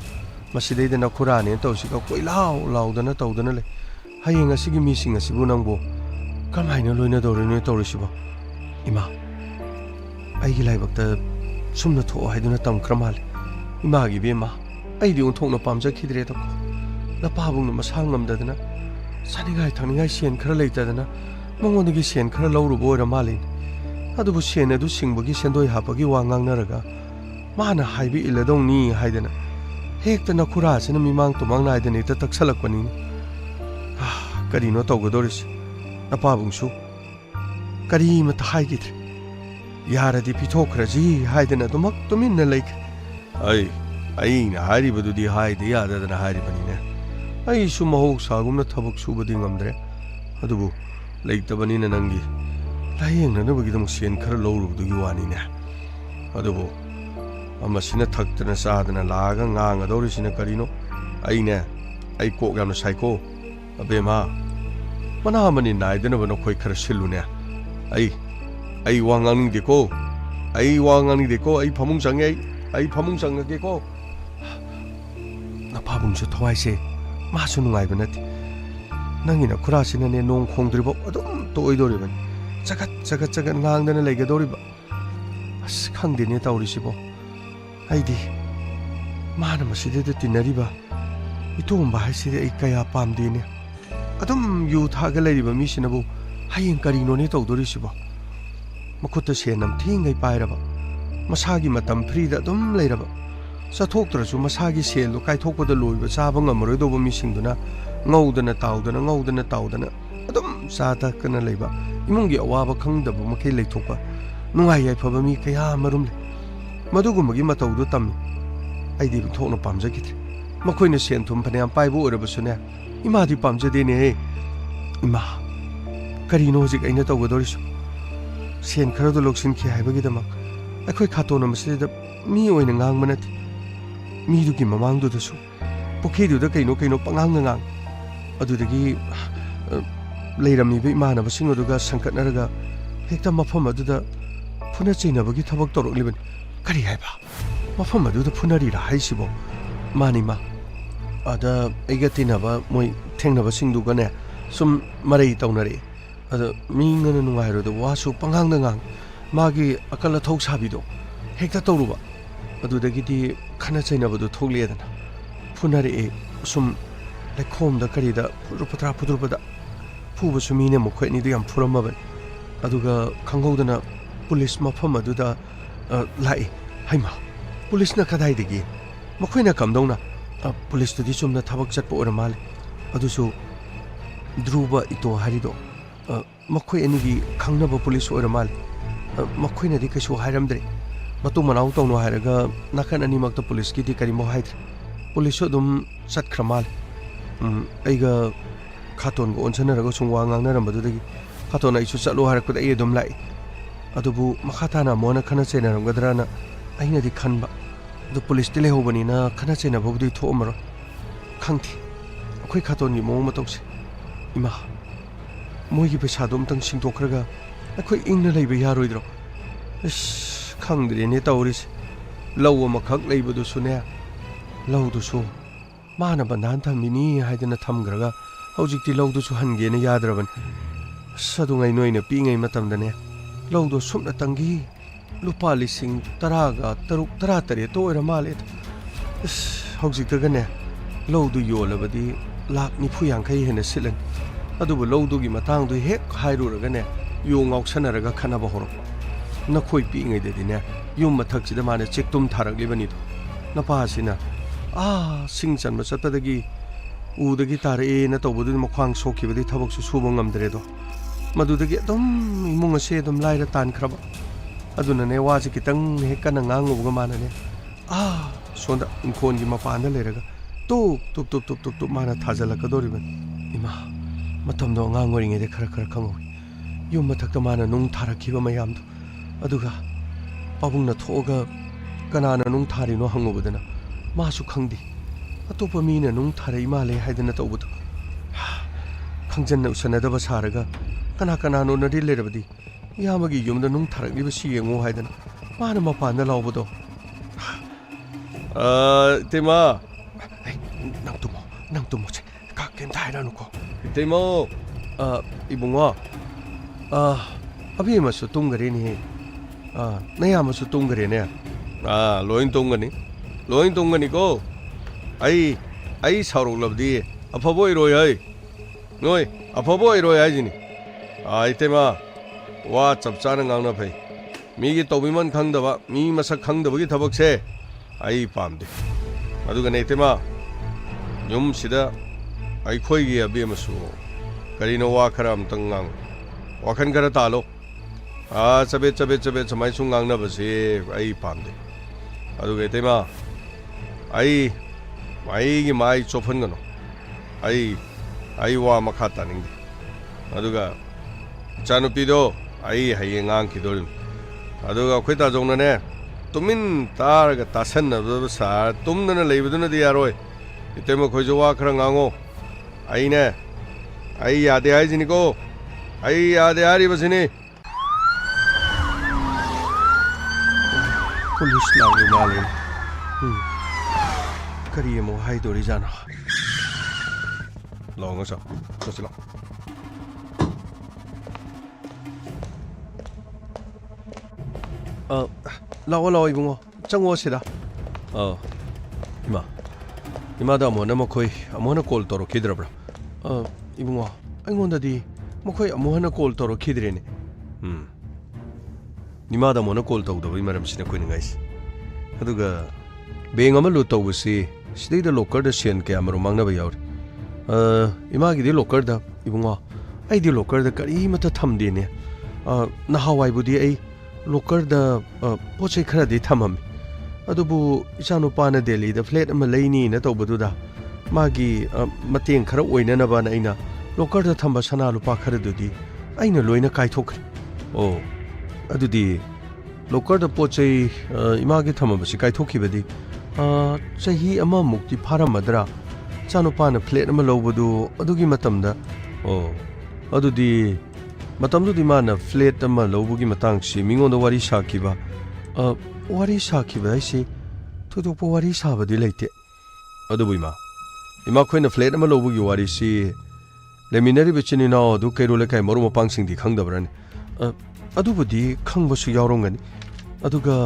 ꯃꯁꯤꯗꯩꯗ ꯅꯈꯨꯔꯥꯅꯦꯅ ꯇꯧꯔꯤꯁꯤꯒ ꯀꯣꯏꯂꯥꯎ ꯂꯥꯎꯗꯅ ꯇꯧꯗꯅ ꯂꯩ ꯍꯌꯦꯡ ꯑꯁꯤꯒꯤ ꯃꯤꯁꯤꯡ ꯑꯁꯤꯕꯨ ꯅꯪꯕꯨ ꯀꯔꯝꯍꯥꯏꯅ ꯂꯣꯏꯅꯗꯧꯔꯤꯅꯣ ꯇꯧꯔꯤꯁꯤꯕꯣ ꯏꯃꯥ ꯑꯩꯒꯤ ꯂꯥꯏꯕꯛꯇ ꯁꯨꯝꯅ ꯊꯣꯛꯑꯣ ꯍꯥꯏꯗꯨꯅ ꯇꯝꯈ꯭ꯔ ꯃꯥꯜꯂꯦ ꯏꯃꯥꯒꯤ ꯏꯕꯦꯝꯃ ꯑꯩꯗꯤ ꯑꯣꯟꯊꯣꯛꯅ ꯄꯥꯝꯖꯈꯤꯗ꯭ꯔꯦꯗꯀꯣ ꯅꯄꯥꯕꯨꯡꯅ ꯃꯁꯥ ꯉꯝꯗꯗꯅ ꯆꯥꯅꯤꯡꯉꯥꯏ ꯊꯛꯅꯤꯡꯉꯥꯏ ꯁꯦꯟ ꯈꯔ ꯂꯩꯇꯗꯅ ꯃꯉꯣꯟꯗꯒꯤ ꯁꯦꯟ ꯈꯔ ꯂꯧꯔꯨꯕ ꯑꯣꯏꯔ ꯃꯥꯜꯂꯤꯅꯤ ꯑꯗꯨꯕꯨ ꯁꯦꯟ ꯑꯗꯨ ꯁꯤꯡꯕꯒꯤ ꯁꯦꯟꯗꯣꯏ ꯍꯥꯞꯄꯒꯤ ꯋꯥ ꯉꯥꯡꯅꯔꯒ ꯃꯥꯅ ꯍꯥꯏꯕ ꯏꯜꯂꯗꯧꯅꯤ ꯍꯥꯏꯗꯅ ꯍꯦꯛꯇ ꯅꯈꯨꯔꯥꯁꯤꯅ ꯃꯤꯃꯥꯡ ꯇꯨꯃꯥꯡ ꯅꯥꯏꯗꯅ ꯍꯦꯛꯇ ꯇꯛꯁꯜꯂꯛꯄꯅꯤꯅꯤ ꯀꯔꯤꯅꯣ ꯇꯧꯒꯗꯧꯔꯤꯁꯤ ꯅꯄꯥꯕꯨꯡꯁꯨ ꯀꯔꯤꯃꯇ ꯍꯥꯏꯈꯤꯗ꯭ꯔꯦ ꯌꯥꯔꯗꯤ ꯄꯤꯊꯣꯛꯈ꯭ꯔꯁꯤ ꯍꯥꯏꯗꯅ ꯑꯗꯨꯃꯛ ꯇꯨꯃꯤꯟꯅ ꯂꯩꯈ꯭ꯔꯦ ꯑꯩꯅ ꯍꯥꯏꯔꯤꯕꯗꯨꯗꯤ ꯍꯥꯏꯗ ꯌꯥꯗꯗꯅ ꯍꯥꯏꯔꯤꯕꯅꯤꯅꯦ ꯑꯩꯁꯨ ꯃꯍꯧꯁꯥꯒꯨꯝꯅ ꯊꯕꯛ ꯁꯨꯕꯗꯤ ꯉꯝꯗ꯭ꯔꯦ ꯑꯗꯨꯕꯨ ꯂꯩꯇꯕꯅꯤꯅ ꯅꯪꯒꯤ ꯂꯥꯏꯌꯦꯡꯅꯅꯕꯒꯤꯗꯃꯛ ꯁꯦꯟ ꯈꯔ ꯂꯧꯔꯨꯕꯗꯨꯒꯤ ꯋꯥꯅꯤꯅꯦ ꯑꯗꯨꯕꯨ ꯑꯃꯁꯤꯅ ꯊꯛꯇꯅ ꯆꯥꯗꯅ ꯂꯥꯛꯑꯒ ꯉꯥꯡꯒꯗꯧꯔꯤꯁꯤꯅ ꯀꯔꯤꯅꯣ ꯑꯩ ꯀꯣꯛ ꯌꯥꯝꯅ ꯁꯥꯏꯀꯣ ꯑꯕꯦꯝꯃ ꯃꯅꯥ ꯑꯃꯅꯤ ꯅꯥꯏꯗꯅꯕ ꯅꯈꯣꯏ ꯈꯔ ꯁꯤꯜꯂꯨꯅꯦ ꯑꯩ ꯋꯥ ꯉꯥꯡꯅꯤꯡꯗꯦꯀꯣ ꯑꯩ ꯐꯃꯨꯡ ꯆꯪꯉꯦ ꯑꯩ ꯐꯃꯨꯡ ꯆꯪꯉꯒꯦꯀꯣ ꯅꯄꯥꯕꯨꯡꯁꯨ ꯊꯋꯥꯏꯁꯦ ꯃꯥꯁꯨ ꯅꯨꯡꯉꯥꯏꯕ ꯅꯠꯇꯦ ꯅꯪꯒꯤ ꯅꯈꯨꯔꯥꯁꯤꯅꯅꯦ ꯅꯣꯡ ꯈꯣꯡꯗ꯭ꯔꯤꯐꯥꯎ ꯑꯗꯨꯝ ꯇꯣꯛꯑꯣꯏꯗꯣꯔꯤꯕꯅꯤ ꯆꯒꯠ ꯉꯥꯡꯗꯅ ꯂꯩꯒꯗꯧꯔꯤꯕ ꯑꯁ ꯈꯪꯗꯦꯅꯦ ꯇꯧꯔꯤꯁꯤꯕꯣ ꯑꯩꯗꯤ ꯃꯥꯅ ꯃꯁꯤꯗꯩꯗ ꯇꯤꯟꯅꯔꯤꯕ ꯏꯇꯣꯝꯕ ꯍꯥꯏꯁꯤꯗꯤ ꯑꯩ ꯀꯌꯥ ꯄꯥꯝꯗꯦꯅꯦ ꯑꯗꯨꯝ ꯌꯨ ꯊꯥꯒ ꯂꯩꯔꯤꯕ ꯃꯤꯁꯤꯅꯕꯨ ꯍꯌꯦꯡ ꯀꯔꯤꯅꯣꯅꯦ ꯇꯧꯗꯣꯔꯤꯁꯤꯕꯣ ꯃꯈꯨꯠꯇ ꯁꯦꯟ ꯅꯝꯊꯤꯉꯩ ꯄꯥꯏꯔꯕ ꯃꯁꯥꯒꯤ ꯃꯇꯝ ꯐ꯭ꯔꯤꯗ ꯑꯗꯨꯝ ꯂꯩꯔꯕ ꯆꯠꯊꯣꯛꯇ꯭ꯔꯁꯨ ꯃꯁꯥꯒꯤ ꯁꯦꯜꯗꯣ ꯀꯥꯏꯊꯣꯛꯄꯗ ꯂꯣꯏꯕ ꯆꯥꯕ ꯉꯝꯃꯔꯣꯏꯗꯧꯕ ꯃꯤꯁꯤꯡꯗꯨꯅ ꯉꯧꯗꯅ ꯇꯥꯎꯗꯅ ꯑꯗꯨꯝ ꯆꯥ ꯊꯛꯇꯅ ꯂꯩꯕ ꯏꯃꯨꯡꯒꯤ ꯑꯋꯥꯕ ꯈꯪꯗꯕ ꯃꯈꯩ ꯂꯩꯊꯣꯛꯄ ꯅꯨꯡꯉꯥꯏ ꯌꯥꯏꯐꯕ ꯃꯤ ꯀꯌా ꯑꯃꯔꯣꯝ ꯂꯩ ꯃꯗꯨꯒꯨꯝꯕꯒꯤ ꯃꯇꯧꯗꯨ ꯇꯝꯃꯤ ꯑꯩꯗꯤ ꯊꯣꯛꯅ ꯄꯥꯝꯖꯈꯤꯗ꯭ꯔꯦ ꯃꯈꯣꯏꯅ ꯁꯦꯟ ꯊꯨꯝ ꯐꯅꯌꯥꯝ ꯄꯥꯏꯕ ꯑꯣꯏꯔꯕꯁꯨꯅꯦ इमादी पामजदेने इमा करीनो हजिक अइना तौगदोरिसु सेन खरदो लोकसिनखि हाइबगिदमक अखोय खातोन मसिदा मी ओइना ngang मनति मी दुकी ममांगदुदसु पुखिदुदा कइनो कइनो पंगांग ngang अदुदगी लेरमीबे इमानबसिंग अदुगा संकटनरगा हेक्ता मफम अदुदा फुना चैनबगी थबक तोरकलिबनि करी हाइबा मफम अदुदा फुनारीरा हाइसिबो मानिमा अदा एगा तिनबा मोय थेंनबसिंगदुगने सुम मरै तौनरे अदा मींगना नुवाइरोदो वासु पंगांग ngang मागी अकल थौ साबिदो हेक्ता तौरुबा अदुदगिदी खना चैनबदु थोगलेदना फुनारे सुम लेखोमदा करीदा फुद्रुपदा फुबसु मीने मखोयनिदु याम फुरमबन अदुगा खंगौदना पुलिस मफम अदुदा लाई हाइमा पुलिसना कदाइदगी मखोयना कमदौना पुलिस तुदी चुमना थबक चटपो ओर माले अदुसु ध्रुवा इतो हारिदो मखोय एनिगी खंगनबा पुलिस ओर माले मखोयनादि कइसु हाइरमद्रे मतु मनाउ तौनो हाइरगा नाखन अनिमक्ता पुलिस की करिमो हाइद्रे पुलिस अदुम चटख्र माले अइगा खातोन को ओनसनरगा सुं वा ngangnarambadudagi खातोन आइसु चलो हारकदा ए अदुम लाई अदुबु मखाताना मोना खना चेनरमगद्राना अइनादि खनबा अदु पुलिस तिले होबनिना खना चेनबबुदि थोमरो खंथि अखोय खातोननि मोंग मतौसे इमा मोइगी पैसादो अमतंग सिंगतोखरगा अखोय इंगना लैबा यारोइद्रो इस खंद्रेने तौरिस लौ अमखक लैबदुसुने लौदुसु माना बंधान थमिनी हाइदना थमग्रगा हौजिक्ति लौदुसु हनगेने याद्रबन सदुंगाई नोइना पिङै मतमदने लौदो सुमना तंगी लुपा लिसिंग तरागा तरुक तरा तरे तो ओइरा माले इस हौजिक्तगने लौदु योलबदी लाख निफु यांखै हेना सिलन अदुबु लौदुगी मतांगदु हेक हाइरुरगने यो ngauसनरगा खनाबा होरो नखोइ पिङै देदिने युम मथक्सिदा माने चेकतुम थारगलिबनिदो नपासिना सिंग चनबा चतदगी उदगी तारे न तौबदु मख्वांग सोखिबदि थबकसु सुबो ngamdredo मदुदगी अदुम इमुंग असे अदुम लाइरा तानख्रबा अदुनने वाजि कितंग हेकना nganguबगा मानने सोंदा इंखोनगी मपानदा लेरगा तुक माना थाजलकदोरिबन इमा मतमदो ngangoringe खरा खरा खंगो युम मथक्ता माना नुंग थारखिबा मयामदो अदुगा पाबुंगना थोगा कनाना नुंग थारिनो हंगुबदना मासु खंदी अतोपा मीना नुंग थारै माले हाइदना तौबदो खंजन्ना उसनदबा सारगा कना कनानो नदि लेरबदी यामगी युमदा नुंग थारगलिबा सियेंगो हाइदना माना मपानदा लावबदो तेमा नंग तुमो चे का केम थाइरानुको तेमो इबुंगो अभी मसु तुंगरेनी नया मसु तुंगरेने लोइन तुंगनी को आई साउरलबदी अफबोय रोय है नोय अफबोय रोय है जिनी आइतेमा वा चपचाना ngang फै मीगी तौबिमन खंगदबा मी मसक खंगदबगी थबकसे आई पामदे अदुगा नेतेमा युम सिदा आइखोयगी अबेमसु करिनो वा खरा अमतंग ngang वाखन खरा तालो चबे समाय सुं ngangnabase आई पामदे अदुगा नेतेमा आई माई चोफनगनो आई वा मखा तानिंग अदुगा चानुपीदो आई हये ngang खिदोल अदुगा खोइता जोंनने तुमिन तारगा तासन्नबो सा तुमदना लेबदुना दि यारोय इतेम खोइजो वा खरा ngango आईने आई यादे आइ जिनिको आई यादे आरि बसिनी पुलिस लागे माले करिए मो हाइदोरी जाना लाओ सा चलो लाओ इबुंगो चंगो सिदा इमादा मोना मखोय अमोना कॉल तोरो खिद्रब्रा इबुंगो अइंगोंददी मखोय अमोना कॉल तोरो खिद्रेने इमादा मोना कॉल तौदबई मरमसिना कोइनगाइस अदुगा बेंग अमा लुट तौबसी सिदैदा लोकर सेन क्या मरो मांगनबा यावरि इमागिदी लोकर दा इबुंगो आइदी लोकर दा करी मता थमदेने नहावाइबुदी आई लोकर दा पोचै खरादि थमम अदुबु इचानुपाना दिल्ली दा फ्लैट अमा लैनी न तौबदुदा मागी मतें खरा ओइननबान अइना लोकर थंबा सना लुपा खरदुदी अइना लोइना काइथोखरे ओ अदुदी लोकर पोचै इमागी थमबसी काइथोखिबदी चही अमा मुक्ति फारमदरा चानुपाना फ्लेट अमा लौबदु अदुगी मतमदा ओ अदुदी मतमदुदी माना फ्लेट अमा लौबुगी मतंगसी मिंगोंदा वारी साखिबा वारी साखिबा आइसी थोदोपो वारी साबदी लेते अदुबु इमा खोइना फ्लेट अमा लौबुगी वारीसी लेमिनरी बिचिनिना अदु कैरोले काय मरु मपांगसिंगदी खंगदबरानि अदुबुदी खंगबसु यावरंगनि अदुगा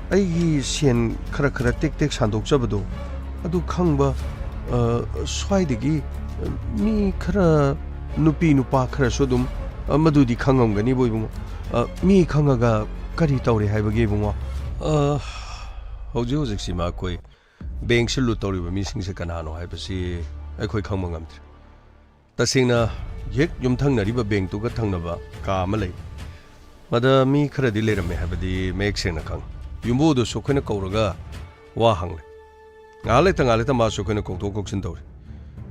अꯩꯒꯤ ꯁꯦꯟ खरा खरा टेक टेक सान्दोꯛꯆꯕꯗꯣ अदु खंबा स्वाइदगी मी खरा नुपी नुपा खरा सोदुम मदुदी खंगमगनी बोइबुंगो मी खंगागा करी तौरे हाइबगे बुंगो हौजे हौजे सिमा कोइ बैंक से लुट तौरिबा मिसिंगसे कनानो हाइबसी अखोइ खंबा ngamtre तसिंगना येक युमथंगनरिबा बैंक तुगा थंगनबा का अमा लै मदा मी खरादि लेरमे हाइबदी मेक सेंगना खंग युम्बोदो सोखना कौरगा वा हंगले गाले मा सोखना कौतो कोक्सिन तौरि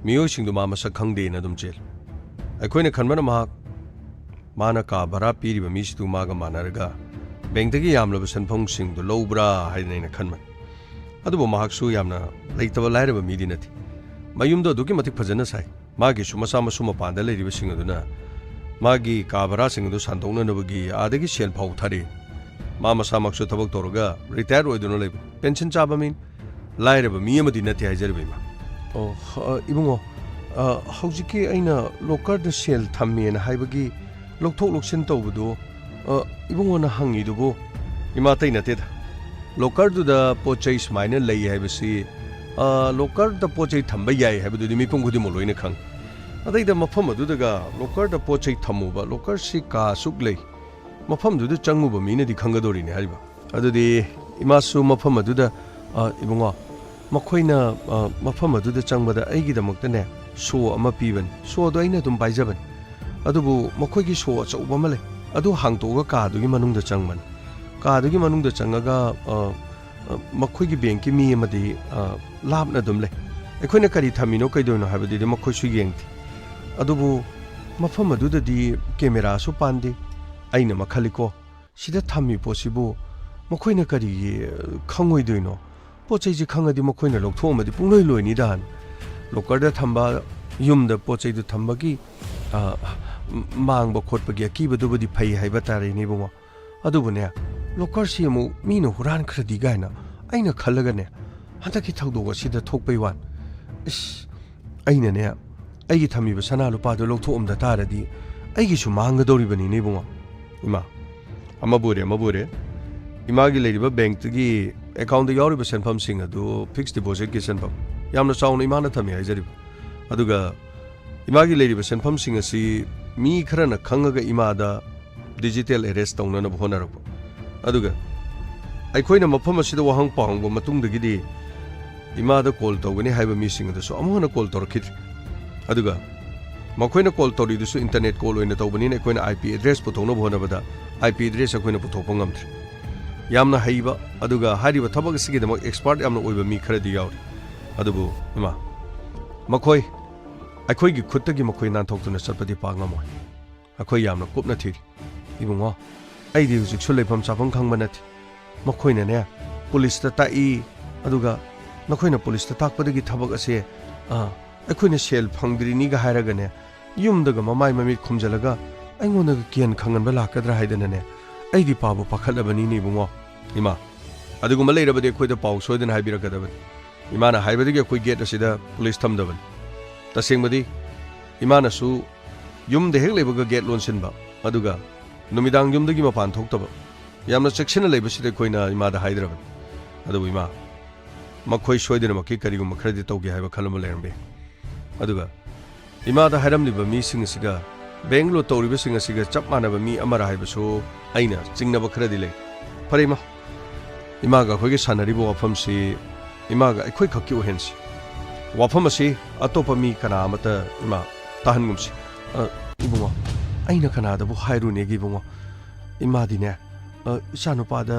मियो सिंगदो मा मसक खंगदे ना दुम चेल अखोइना खनबना माना का भरा पीरिबा मिसिदु मागा मानरगा बैंकदगी यामलबा सनफंग सिंगदो लौब्रा हाइनैना खनमन अदुबो माहकसु यामना लैतबा लाइरबा मिदि नथि मयुमदो दुकी मतिक फजना साइ मागी सुमसा मसु मपांदा लेरिबा सिंगदुना मागी का भरा सिंगदो सानदोंननबगी आदगी सेल फाउ थारि मा मसामक्सु थबक तोरगा रिटायर ओइदुना लेब पेंशन चाबा मीन लाइरबा मी अमदि नथि हाइजरबेमा ओ इबुंगो हौजिकी अइना लोकर द सेल थम्मेना हाइबगी लोकथोक लोकसिन तौबदो इबुंगोना हंगिदुबो इमातै नतेदा लोकर दुदा पोचै स्माइना लै हाइबसी लोकर द पोचै थम्बा याइ हाइबदुदि मिपुं गुदि मोलोइना खंग अदैदा मफम अदुदगा लोकर द पोचै थम्मुबा लोकर सि का सुक लै मफम दुदा चंगुबा मीनदि खंगदोरिने हाइबा अदुदि इमासु मफम अदुदा इबुंगो मखोइना मफम अदुदा चंगबदा अइगिदमक्तने शो अमा पीबन शो दो अइना दुम पाइजबन अदुबु मखोइगी शो अचौबा अमा लै अदु हांगतोगा कादुगी मनुंगदा चंगमन कादुगी मनुंगदा चंगगा मखोइगी बैंकि मी अमदि लाबना दुम लै अखोइना करी थमिनो कैदोनो हाइबदि मखोइसु येंगथि अदुबु मफम अदुददि कैमेरा सु पांदे अइना मखलिको सिदा थम्मी पोसिबु मखोइना करी खंगोइदोइनो पोचैजि खंगदि मखोइना लोकथोमदि पुंलोइ लोइनि दान लोकरदा थम्बा युमदा पोचैदु थम्बगी मांगबा खोटपगी अकीबदुबदि फै हाइबा तारेनि बुंगो अदुबुने लोकरसि अमु मीनो हुरान खरदि गायना अइना खलगने हंतकी थौदोग सिदा थोकपै वान इस अइनाने अइगी थम्मीबा सना लुपादो लोकथोमदा तारदि अइगिसु मांगदोरिबनि ने बुंगो इमा अमबुरे इमागी लेरिबा बैंकतगी अकाउंट यावरिबा सेनफम सिंग अदु फिक्स डिपॉजिट की सेनफम यामना चाउना इमाना थमी हाइजरिबा अदुगा इमागी लेरिबा सेनफम सिंग असि मी खरना खंगगा इमादा डिजिटल अरेस्ट तौनना होनरबो अदुगा अखोइना मफम असिदा वहंग पांगबो मतुंगदगिदि इमादा कॉल तौगनी हाइबा मी सिंग दसु अमहना कॉल तौरखिद्रि अदुगा मखोइना कॉल तौरिदुसु इंटरनेट कॉल ओइना तौबनिना अखोइना आईपी एड्रेस पुथौनबो होनबदा आईपी एड्रेस अखोइना पुथौपा ngamthri यामना हाइबा अदुगा हारिबा थबक सिगिदमक एक्सपर्ट यामना ओइबा मी खरदि यावरि अदुबु इमा मखोइ अखोइगी खुत्तगी मखोइ नानथोक्तुना चटपदि पांगमोय अखोइ यामना कुपना थिरि इबुंगो अइदि हुजिक सुलेफम चाफम खंगबा नथि मखोइनाने पुलिसता ताई अदुगा नखोइना पुलिसता ताकपदगी थबक असे अखोइना सेल फंगद्रिनी गा हायरगने युमदगा ममाइ ममित खुमजलगा अइंगोनगा कियन खंगनबा लाकद्रा हाइदनने अइदि पाबु पखलबनी नि बुंगो इमा अदुगुम लेरबदि अखोइदा पाउ सोइदन हाइबिरकदबन इमाना हाइबदगी अखोइ गेट असिदा पुलिस थमदबन तसेंगबदि इमानासु युमदे हेक लेबगा गेट लोनसिनबा अदुगा नुमिदांग युमदगी मपान थोक्तबा यामना सेक्शन लेबसिदा अखोइना इमादा हाइद्रबन अदुबु इमा मखोइ सोइदनमकि करिगुम खरदि तौगे हाइबा खलम लेरबे अदुगा इमादा हाइरमलिबा मीसिंग सिगा बेंगलो तौरिबा सिंग सिगा चप मानबा मी अमरा हाइबसु अइना चिंगनबा खरदि ले फरेमा इमागा खोइगे सानरिबो वाफमसि इमागा अखोइ खक्की ओहेनसि वाफमसि अतोपा मी कना अमता इमा ताहनगुमसि इबुंगो अइना कनादबु हाइरुनेगी बुंगो इमादिने इचानुपादा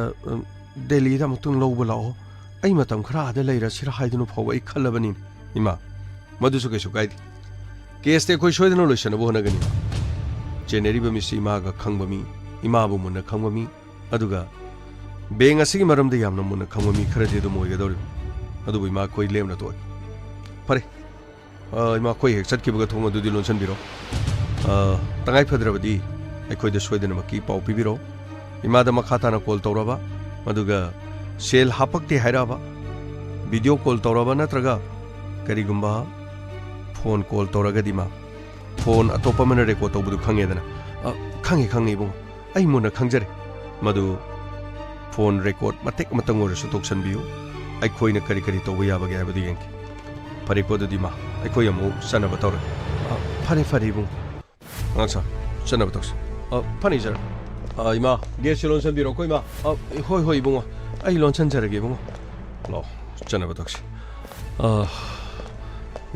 दिल्लीदा मतुंग लौबा लाओ ai matam khara da leira sira haidunu phawa I khalabani ima madusu kesu kaidi case te khoi soidana loisana bo nagani January ba mi si ma ga khangba mi ima bu mun khangba mi aduga beng asigi maram de yamna mun khangba mi khara de do moi ga dor adu bi ma koi lem na to pare ima koi hek sat ki ba thong adu di lon san biro tangai phadra ba di ai koi de soidana ma ki pau pi biro ima da ma khata na call tawra ba aduga sel hapak te haira ba video call tawra ba natraga kari gumba phone call tawra ga di ma phone atopa mana record tawbu khange dana khange khange bu ai muna khangjare madu phone record matek matang or su toksan biu ai khoina kari kari tawbu ya ba ga ba di yank pare ko di ma ai khoi amu sana ba tawra pare pare bu angsa sana ba toks pani jar ima gas lon san biro koi ma hoi hoi bu ai lon san jarage bu lo sana ba toks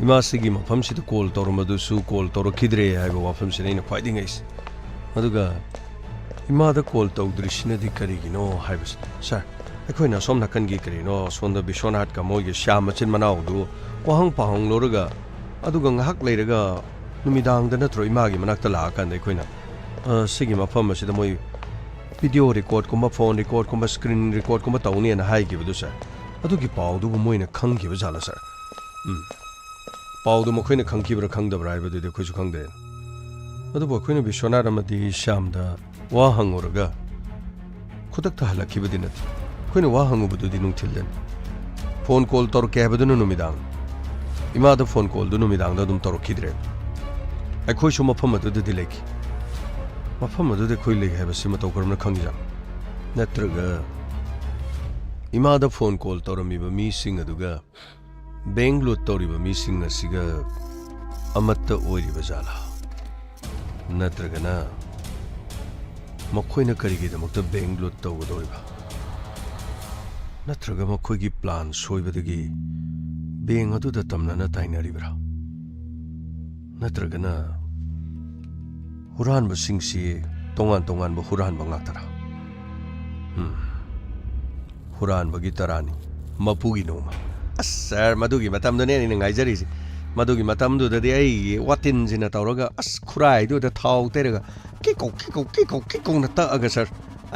ima sigi ma famsi to call tawra madu su call tawra kidre ai ba famsi nei na khwai ding is aduga ima da call tawdri sina di kari gi no hai bas sir ai na som na kan gi kari no sonda bishonat ka mo ge sham machin manau du wahang pahang loraga aduga ngahak leiraga numidang da natro ima gi manak ta la kan dai khoina sigi ma famsi da moi video record kuma phone record kuma screen record kuma tawni na hai gi bu sir adugi pau du moi na khang gi ba jala sir pau du mo khoina khang ki bra khang da bra ba de khoi su khang de adu bo khoina bishona ramadi sham da wa hanguraga khudak ta halaki ba dinat khoina wa hangu bu di nung thilden phone call tor ke ba du nu midang ima da phone call du nu midang da dum tor khidre ai khoi su ma pham du di leki ma pham du de khoi le ha ba sima to karam na khang ja natraga ima da phone call tor mi ba mi sing aduga Bangalore tawriba mising asiga amatta oiriba jala natragana makhoina karigi damakta Bangalore tawgadoriba natraga makhoigi plan soibadagi beng adu da tamnana tainaribra natragana huranba singsi tongan ba huranba ngaktara huranba gi tarani mapugi noma sir madugi matam do ne ni ngai jari si madugi matam do de ai watin jina tawraga khurai do da thau terega kiko na ta aga sir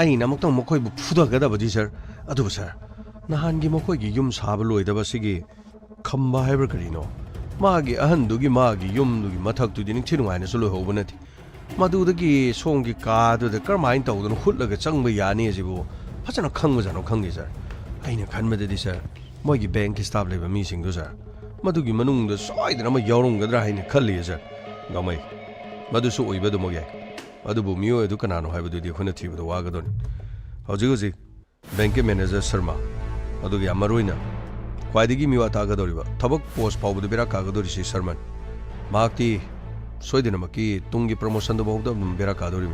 ai na mokta mokhoi bu phuda ga da badi sir adu sir nahan gi mokhoi gi yum sab loi da basigi khamba haiber karino magi ahan du gi magi yum du gi mathak tu din chinu ai na solo ho banati madu da gi song gi ka do da karmain taw do khut laga chang ba yani jibu phachana khang ba jano khang gi sir ai na khan ma de sir Mogi bank staff leba meeting do sir madugi manung da soidna ma yaurung gadra haine khalli sir gamai madu su oiba do mogi madu bu miyo edu kanano haiba do di khona thiba do wa ga don hoji bank manager Sharma madugi amaroina kwaidigi miwa ta ga doriba thabak post pau bu bira ka ga dori si Sharman makti soidina maki tungi promotion do bau da bira ka dori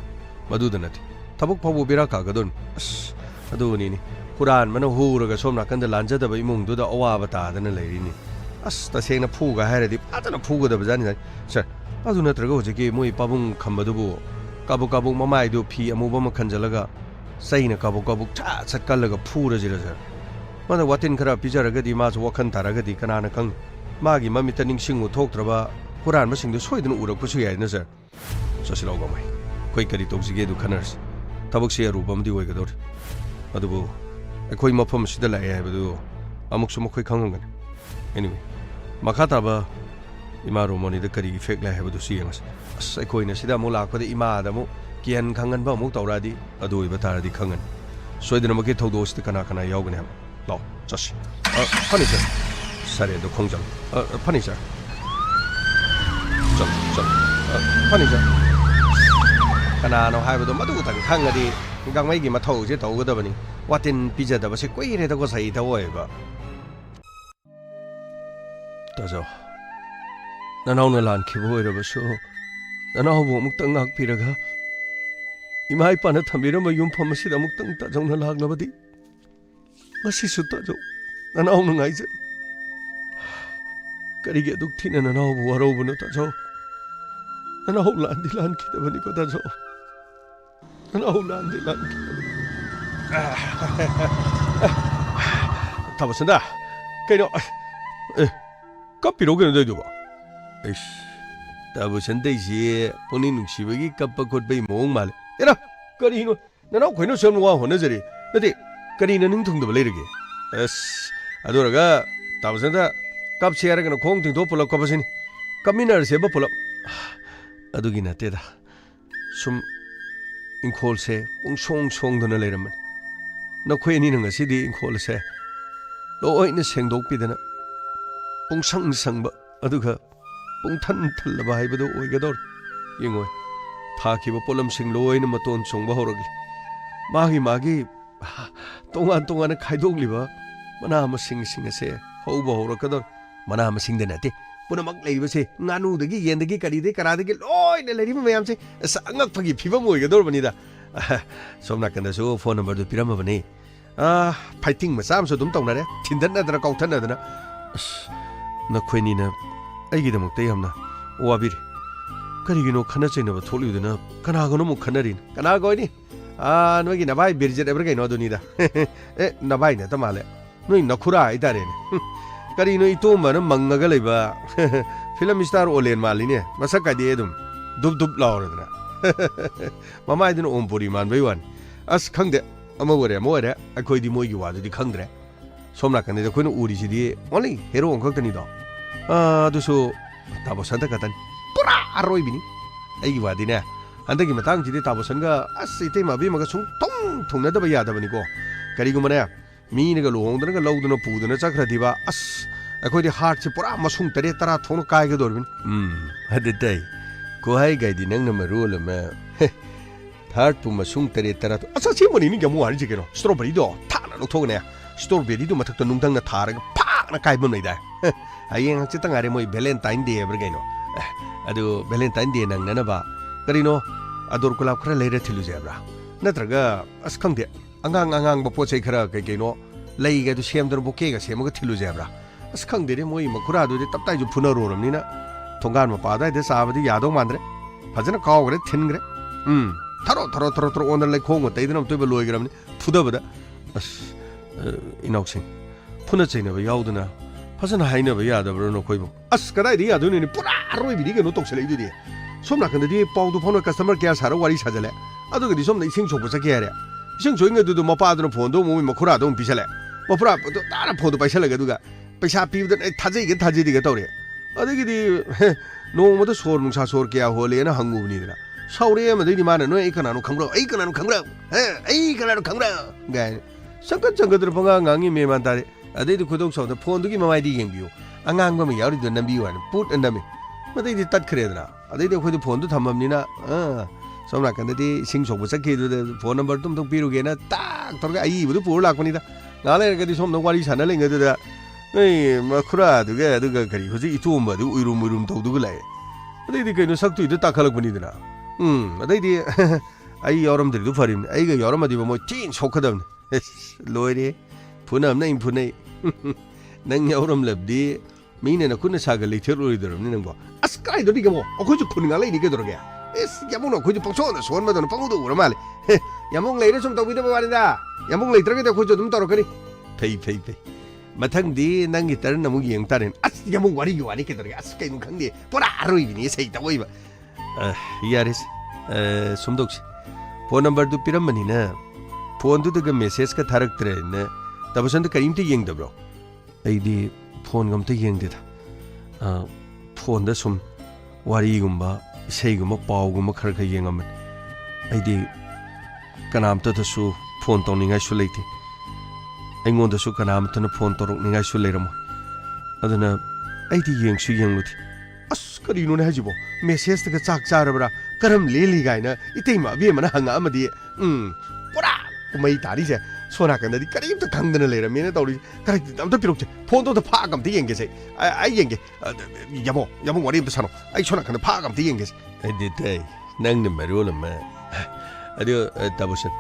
madu da nati thabak pau bu bira ka ga don adu ni Quran mana huraga somna kanda lanja da bai mung du da awa bata da na leiri ni ta seng na phuga hairadi patana phuga da bajani sir adu natraga hoje ki moi pabung khamba du bu kabu mamai du phi amu bam khanjalaga saina kabu cha chatkalaga phura jira sir mana watin khara pijaraga di ma wakhan taraga di kana na kang magi mamita ningsingu thoktraba Quran ma singdu soidun urak pusu yai na sir sosilau ga mai koi kari toksige du khanars tabak se rubam di oi ga dor adu bu khoi mafam sida la ai badu amuk sum khoi khangam gan anyway makata ba ima romoni da kari effect la hai badu si yangas ai khoi na sida mu la ko da ima da mu kian khangan ba mu tawra di adu iba tar di khangan soidina ma ke thodo sti kana yaugane ha lo just funny sir sare do khongjang funny sir just funny sir kana no hai badu madu tang khangadi gangmai gi mathau je tawgadabani watin pizza da base koi re da ko sai da oi ba ta jo nanau na lan khi boi ra basu nanau bu muk tang ngak piraga imai pa na thamira ma yum pham si da muk tang ta jong na lag na badi masi su ta jo nanau na ngai je kari ge duk thina nanau bu waro bu na ta jo nanau lan ki da bani ko ta jo nanau lan ki 타보선다. 그냥 커피로 그냥 되죠. 에이씨, 타보선데이지 본인 눅시በ기 깜빡 곧베이 몽 말해. 얘라, 거리노 나나 괜히 설명와 혼내저리. 근데 거리는 능통도 벌레르게. 에스, 아도라가 타보선다 깝치야라가는 공팅도 불러 꼽으시니 깝미나를 세버 불러. 아두기 나때다. 숨 인콜세 웅송송도나 레르만. 너코에 니는 것이디 인콜세. 너희는 생독비드나 뽕상상바 아두가 뽕탄탈라바 하이버도 오이가돌 잉어 타키버 볼럼싱 로이는 뭐돈 총바 호러기 마기 동안에 카이독리바 마나마 싱싱에세 호바 호러가돌 마나마 싱데나데 पुनमक लेबसे nganudagi yendagi karide karadagi loine leriba mayamse sangak phagi phibam oigedor banida somna kandasu phone number du pirama bani fighting masam so dum tawnare thindan nadra kauthan nadna na khoini na aigi damak te hamna wabir karigino khana chaina ba tholiudena kana gono mu khanarin kana goini nogi na bai birjet ever gaino dunida na bai na tamale noi nakhura idare ne करीनो इतोमन मंगगा लेबा फिल्म स्टार ओलेन मालिने मसक कादे दुम दुब दुब लावरदना ममाइदन ओमपुरी मानबै वान अस खंगदे अमा वरे मोरे अखोइदि मोइगि वादुदि खंगद्रे सोमना कने कोइनो उरिसिदि ओनली हेरो अंखकतनि दो दुसु ताबोसनदा कतन पुरा अरोइबिनि आइगि वादिने अंदगी मतंगजिदि ताबोसनगा अस इते माबि मगा सुं तों थोंनदबा यादबनिको करिगुमने मीनगा लोंदनगा लौदना पुदना चखरदिबा अस अखोइदि हार्ट से पुरा मसुंग तरे तरा थोन कायगे दोरबिन अदतै कोहाई गाइदि नंगना मरोल म हार्ट पु मसुंग तरे तरा अस सिमनि नि गमु हारि जिकेनो स्ट्रॉबेरी दो थाना लथोगने स्ट्रॉबेरी दो मथक नुंगदंगना थारगा फाना काइबम नैदा हायें चितंगारे मोइ वैलेंटाइन डे एबर गइनो अदु वैलेंटाइन डे नंगनबा करिनो अदोर कुलाब खरा लेरे थिलु जेब्रा नत्रगा अस खंगदे अंगांग पोचे खरा कईनो लेगे सेमदर बोकेगा सेमगा थिलु जेब्रा अस खंगदे मोई मखुरा तप्ताई फुनरोरमनिना थोंगान मपादा चाबदी यादो मांद्रे फजन कावग्रे थिनग्रे थरो ओनर लेखोंग तैदन तोब लोइग्रमनि फुदबदा अस इनौसिंग फुना चैनब याउदना फजन हाइनब यादब्रो नखोइबो अस कदाइदि यादुनि पुरा रोइबिदि गनो तोक्सलेइदुदि सोमना खंददि पाउदु फोन कस्टमर केयर सारा वारी साजले अदुगदि सोमना इसिंग सोपो सके यारे इसिंग सोइंगदुदु मपादुन फोनदो मोमि मखुरादो पिसले मखुरा तारा फोनदो पाइसलगे दुगा पैसा पिबदन थाजैगे तौरे अदगिदि नोंमदो सोर नुंसा सोर क्या होलेना हंगुबनिदना साउरे मदैदि माना नो कनानो खंब्रो गाय संगत पंगा ngangi मेमान तारे अदैदि खुदों सौदा फोनदुगी ममाइदि येंबियो अंगांगबम याउरिदो नंबिवान पुट अंदमे मदैदि तत्खरेदना अदैदि खुदो फोनदु थममनिना सोमना कंददि सिंग सोबो सकेदु फोन नंबर तुम पिरुगेना ताक तोरगा आइबुदु पुर लाकपनिदा गालेरगदि सोमनो वारी साना लेंगदुदा नहीं मखुरा करी हजी इतोम उरुम तौदुग लाए अदैदि कइनो सक्तुइदो ताखलकपनिदना अदैदि आई यावरमद्रिदु फरिम आइगा यावरमदिबो मो चिन सोखदबनि लोइरे फुनम नै फुनै नंग यावरमलबदि मीने नखुन सागा लेथेरोइदरमनि नंगो अस काइदोदि गमो अखोजु खुनगा लेनि गेदरगे एस यामुनो अखोजु पंगसोन सोनमदन पंगदो उरा माले यामुंग लेरे सम तौबिदबा वारिदा यामुंग लेत्रगे अखोजु दुम तौरकनि फै मथंगदी नंगी तरन नमुग येंग तारेन अस यामुंग वारी केदरगे अस कइनु खंगदे पुरा रोइबिनि सैता ओइबा यारेस सुमदोक्स फोन नंबर दु पिरमनिना फोन दुदगा मेसेज का थारक्तरेन तबसंद करिमते येंगदब्रो अइदि फोन गमते येंगदेदा फोन द सुम वारी गुम्बा इसेगुम्बा पावगुम्बा खरख येंगमन अइदि कनामता दसु फोन तौनिंगाय सु लेते ऐंगोंदसु कनामतन फोन तौरकनिंगाय सु लेरमो अदना अइदि येंगसु येंगलुथि अस करिनोने हाजिबो मेसेज तक चाक चारबरा करम लेली गायना इतैमा बेमना हंगा अमदि पुरा कुमै तारिसे सोना कंददि करिमत खंगदना लेरमेने तौरि करेक्ट अमत पिरोक्चे फोन तो फागमते येंगेसे आई येंगे यमो वारी अमत सनो आई सोना कंद फागमते येंगेसे अदितै नंगने मरोलम अदि तबसन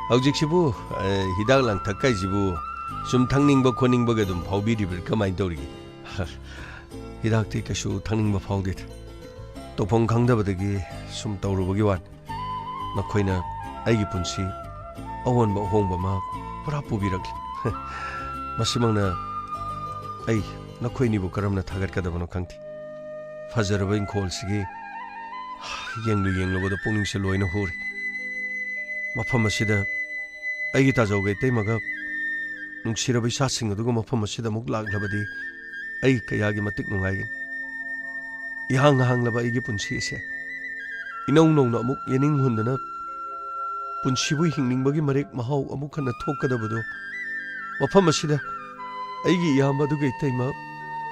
हौजिकसिबु हिदाक लांथक काइजिबु सुम थांनिंगबा खोनिंगबा दुम फावबिरिबो कमाय तौरि हिदाकते कसु थांनिंगबा फावदे तोफों खंगदबदगी सुम तौरुबगी वान नखोइना आइगी पुंसी अवनबा होंबा मा पुरा पुबिरक मसिमंगना आई नखोइनिबु करमना थागतकदबनो खंगति फजरब इंखोलसिगी येंगलुबद पुनिंगसे लोइना होरे मफम असिदा अगी ताजौगे तैमगा नुंगसिरब इसासिंग अदुगा मफम असिदा मुक लाग्लबदी आई कयागी मतिक नुंगाइगन इहांग हांगलबा अगी पुंसिसे इनौ नौना अमुक येनिंग हुंदना पुंसिबु हिंगनिंगबगी मरेक महाव अमुक खन्ना थोकदबदो मफम असिदा अगी याम अदुगा इतैमा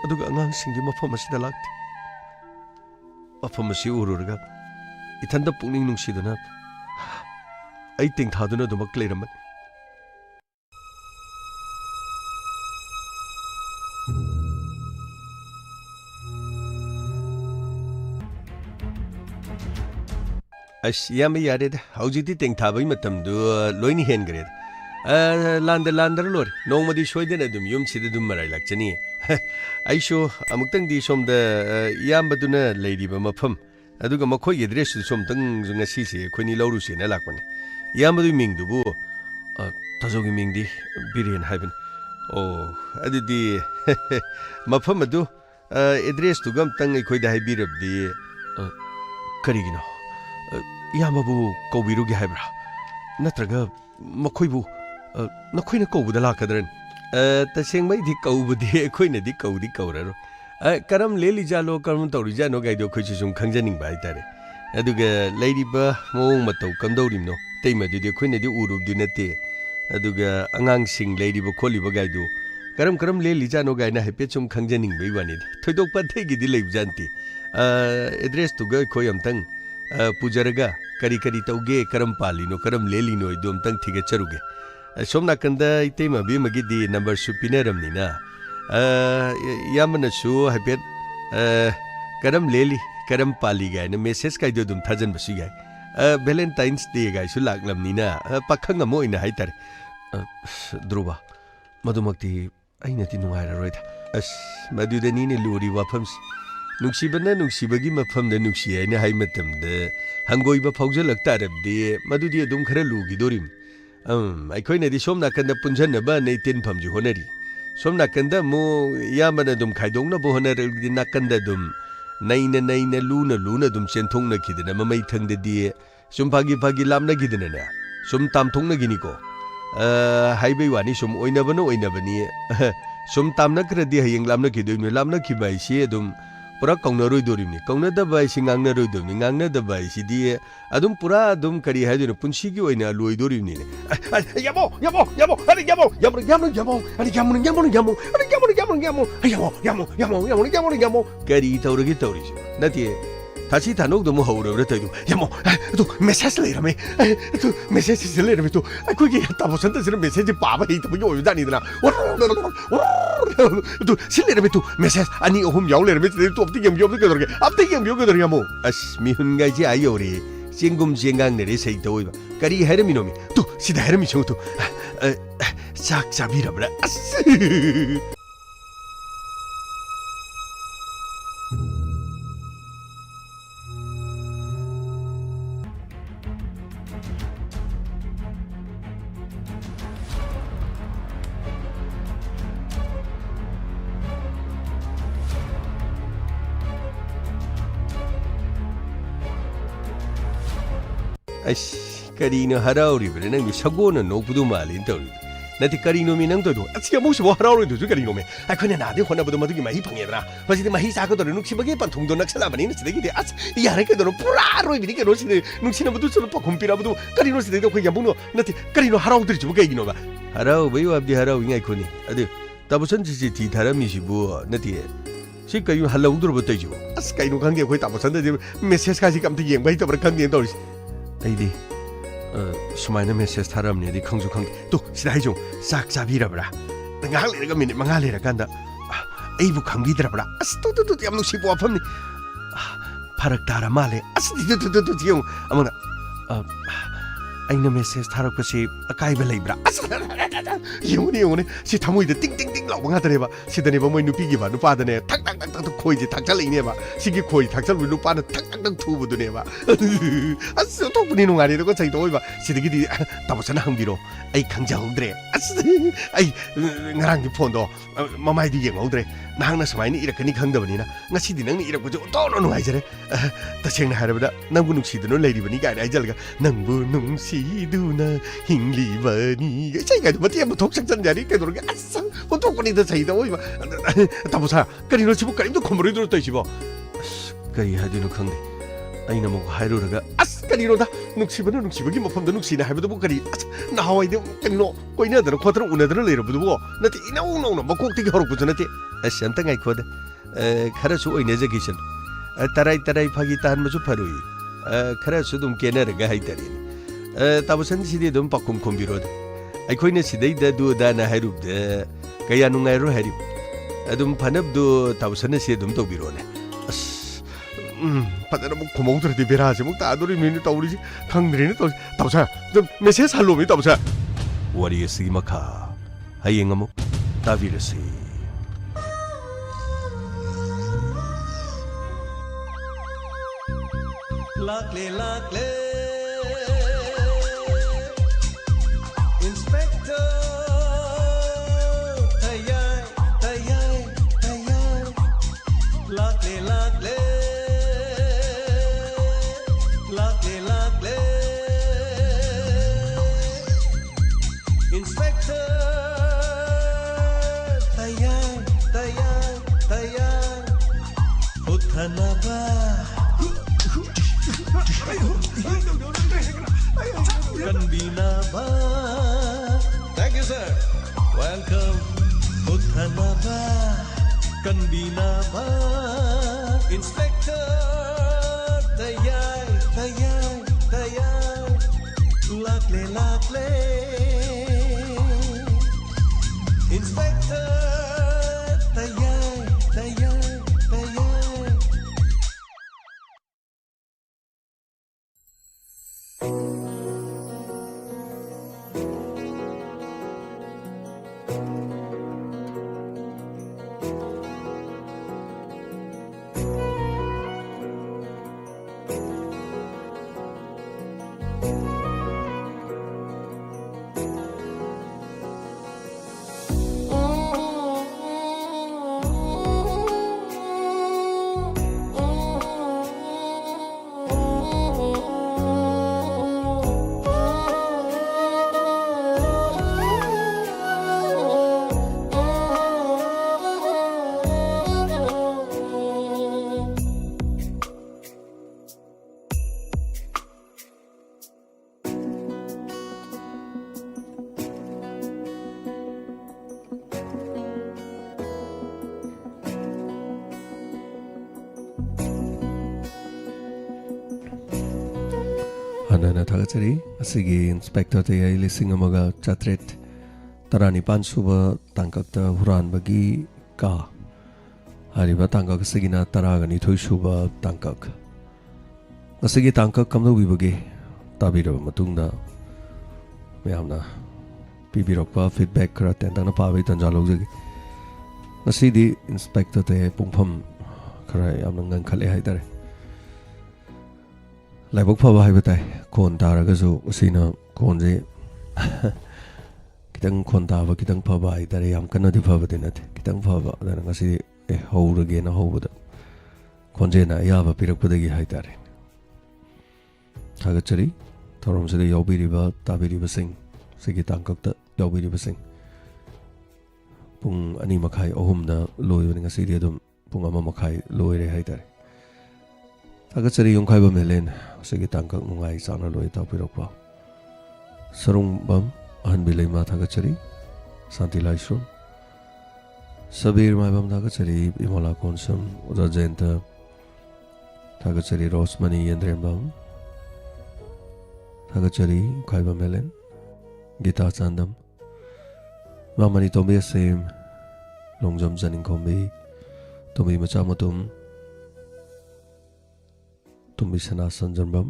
अदुगा अंगांसिंगी मफम असिदा लाक्ति मफम असि उरुरगा इथंदा पुनिंग नुंसिदना आई तिंगथादुना दुमक लेरम अस याम यारेद हौजिति तिंगथाबई मतमदु लोइनि हेनग्रेद लांदर लोर नोंमदी सोइदेना दुम युमसिदा दुम मराइ लाक्चनी आइसो अमुक्तंग दी सोमदा यामबदुना लेरिबा मफम अदुगा मखोय एड्रेस सोमतंग जुंगा सिसे खोइनि लौरुसेना लाकपनि यामबदु मिंगदुबु तजोगी मिंगदी बिरेन हाइबन ओ अदुदी मफम अदु एड्रेस तुगम तंग खोइदा हाइबिरबदी करिगिनो यामबु कौबिरुगे हाइब्रा नत्रगा मखोयबु नखोइना कौबुदा लाकदरन तसेंगमैदि कौबुदि अखोइनादि कौदि कौररो करम लेली जालो करम तौरि जानो गाइदो खोइसु सुम खंजनिंबा हाइतारे अदुगा लैरिबा मोंग मतौ कंदौरिमनो तैमदुदि अखोइनादि उरुबदि नते अदुगा अंगांसिंग लैरिबा खोलिबा गाइदो करम लेली जानो गाइना हाइपे सुम खंजनिंबै वानि थोइदोकपा थैगिदि लैबजानति एड्रेस तुगा खोय अमतंग पुजरगा करी तौगे करम पालिनो करम लेलिनो इदो अमतंग थिगचरुगे सोम नाकंदा इतैमा बिमगिदि नंबर सु पिनरमनिना यामनसु हाइपेट करम लेली करम पाली गाइना मेसेज काइदो दुम थाजन बसु गाइ वैलेंटाइन्स डे गाइसु लाक्लमनिना पाखंग अमो इना हाइतारे ध्रुवा मधुमक्ति अइनाति नुंगाइररोइदा अस मदुदनिने लुरी वाफमस नुंसिबना नुंसिबगी मफमदा नुंसियैना हाइ मतमदा हंगोइबा फाउजलक्तारबदि मदुदि अदुम खरा लुगिदोरिम अखोइनादि सोम नाकंदा पुंजनबा नै तिनफमजु होनरी सोम नाकंदा मो यामना दुम खाइदोंनबो होनरगदि नाकंदा दुम नैना लूना दुम चेंथोंनखिदना ममै थंगदि सुम फागी लामनगिदना सुम तामथोंनगिनिको हाइबै वानी सुम ओइनबनी सुम तामनखरदि हयेंग लामनखिदोइनो लामनखिबाइसि अदुम पुरा कौनरोइदोरिमनि कौनदबाइसि गांगनरोइदोरिमनि गांगनदबाइसिदि अदुम पुरा अदुम करी हाइदिनो पुंसिगी ओइना लोइदोरिमनि यामो करी तौरगी नति थासी थानोक दमु हौरब्र तैदु यामो तु मेसेज लेरमे तु मेसेज लेरमे तु अखोगी ताबोसंत सिर मेसेज पाबा हि तबु योदानिदना तु सिलेरमे तु मेसेज अनि ओहुम याउ लेरमे तु अपति गेम योगदरगे यामो अस मिहुनगाइजे आयोरे चेंगुम चेंगांग नेरे सैतोइबा करी हेरमिनोमी तु सिदा हेरमि छु तु चाक चाबिरब्रा अस करीनो हराउरिब्रे नंग सगोन नोपुदु मालिन तौरि नति करीनो मी नंग तदु असिया मोसबो हराउरि दु करीनो मे अखने नादे होनबदु मदुगी माही फंगेब्रा बसिदि माही साको दरु नुक्सिबगे पन्थुंदो नक्सलामनि नसिदगिदि अस यारे के दरु पुरा रोइबिदि के रोसिदि नुक्सिनबदु सुनु पखुमपिराबदु करीनो सिदि दखो यामुनो नति करीनो हराउद्रि जुबु गैगिनोबा हराउ बयु अब्दि हराउ इंगाइ खोनि अदु तबसन सिसि थि थारामिसिबु नति सि कयु हलौद्रबु तैजु अस कयनु खंगे खोइ तबसन दि मेसेज कासि कमति येंगबै तबर खंगे तौरिस अइदि सुमाइना मेसेज थारमनेदि खंजु खंगे तु सिदा हाइजो चाक चाबिरब्रा नगाल लेरगा मिनिट मंगा लेरकांदा अइबु खंगिद्रब्रा अस तु याम नुसिबो अफमनि फरक तारा माले अस तु तियौ अमना ꯑꯩꯅ ꯃꯦꯁꯦꯖ ꯊꯥꯔꯛꯄꯁꯤ ꯑꯀꯥꯏꯕ ꯂꯩꯕ꯭ꯔꯥ ꯌꯦꯡꯉꯨꯅꯦ ꯌꯦꯡꯉꯨꯅꯦ ꯁꯤ ꯊꯃꯣꯏꯗ ꯇꯤꯡ ꯇꯤꯡ ꯇꯤꯡ ꯂꯥꯎꯕ ꯉꯥꯛꯇꯅꯦꯕ ꯁꯤꯗꯅꯦꯕ ꯃꯣꯏ ꯅꯨꯄꯤꯒꯤꯕ ꯅꯨꯄꯥꯗꯅꯦ ꯊꯛ ꯊꯛ ꯊꯛ ꯊꯛ ꯈꯣꯏꯁꯦ ꯊꯥꯛꯆꯜꯂꯛꯏꯅꯦꯕ ꯁꯤꯒꯤ ꯈꯣꯏ ꯊꯥꯛꯆꯜꯕ ꯅꯨꯄꯥꯅ ꯊꯛ ꯊꯛ ꯊꯛ ꯊꯨꯕꯗꯨꯅꯦꯕ ꯑꯁ ꯑꯇꯣꯞꯄꯅꯤ ꯅꯨꯡꯉꯥꯏꯔꯦꯗꯀꯣ ꯆꯩꯇ ꯑꯣꯏꯕ ꯁꯤꯗꯒꯤꯗꯤ ꯇꯥꯃꯣꯆꯥꯅ ꯍꯪꯕꯤꯔꯣ ꯑꯩ ꯈꯪꯖꯍꯧꯗ꯭ꯔꯦ ꯑꯁ ꯑꯩ ꯉꯔꯥꯡꯒꯤ ꯐꯣꯟꯗꯣ ꯃꯃꯥꯏꯗꯨ ꯌꯦꯡꯍꯧꯗ꯭ꯔꯦ ꯅꯍꯥꯛꯅ ꯁꯨꯃꯥꯏꯅ 이렇게니 ꯈꯪꯗꯕꯅꯤ나 ꯉꯁꯤꯗꯤ ꯅꯪꯅ 이렇게 어떠나 누가이저래 तसेंना 하려보다 नंबु नुक्सीदुनो लेरिबनी गायना आइजलगा नंबु नुक्सीदुना हिंगलिबनी इसाइगा मते हम थोक सकजनजारी केदोरगे अस फोटोकोनी द सहिदा ओइबा ताबोसा करिनो सिबु करिमदो खमरोइदो तइसिबो करि हादिनो खंदे अइना मो हाइरोरगा अस करिनोदा नुक्सीबनो नुक्सीबगी मफमदो नुक्सीना हाइबदो करि अस नाहावाइदे करिनो कोइनादर खोतर उनादर लेरबदो नते इनाउ नौना मकोक्तिगे हरकबदो नते अस अंत गाइखोद खरसु ओइनेजगिसन तराई तराई फागी तानमसु फरुई खरसु दुम केनरगा हाइतरिन ताबसन सिदि दुम पाकुम खुमबिरोद अखोइने सिदैदा दुदाना हाइरुबदे कया नुंगाइरो हाइरिब अदुम फनबदु ताबसन से दुम तौबिरोने अस फदना मु खुमौद्रदि बेरासे मु तादोरि मिनि तौरिसि खंद्रेने तौ ताबसा मेसेज हल्लोबि ताबसा वरियसि मखा हायेंगमु ताबिरसि Lakle lakle Inspector Tayai tayai tayai Lakle lakle Lakle lakle Inspector Tayai tayai tayai Uthanaba Kanbinaba. Thank you, sir. Welcome. Uthanaba. Kanbinaba. Inspector. Tayai, tayai, tayai. Lakle, lakle. Inspector. Tayai, tayai, tayai. 하나나 다가자리 아시기 인스펙터 대야이 리싱어머가 짜트렛 따라니 반수버 땅각다 후란바기 까 하리바 땅각 쓰기나 따라가니 토이수버 땅각 아시기 땅각 감도 위버기 따비러 마뚱다 매함나 비비럭바 피드백 크라 땡당나 파베 던자로저기 아시디 인스펙터 대 봉펌 크라 얌능간 칼레 하이다레 लाइबक फबा हाइबताय cone तारगसु उसिना कोनजे कितंग cone Taba कितंग फबा हाइतारे yam कन्नदि फबदि नथे कितंग फबा then ngasi हौरगे न हौबदा कोनजे ना याबा पिरकपदगी हाइतारे थागचरी थोरमसदे यावबिरिबा ताबिरिबा सिंग सिगी तांककता यावबिरिबा सिंग पुंग अनि मखाई अहुमना लोयबनि ngasi ri adum पुंग अमा मखाई लोयरे हाइतारे थागचरी यंखाइबा मेलेन सगी तांकक नुंगाई चाना लोय तापिरकपा सरुंबम अहनबिलेमा थागचरी शांति लाइश्रम सबीर माइबम थागचरी इमोला कोनसम उदा जयंत थागचरी रोसमनी यंद्रेबम थागचरी खाइबा मेलेन गीता चांदम मामनी तोंबे सेम लोंगजम जनिंग खोंबी तोंबी मचा मतुम तुम्बी सना संजनबम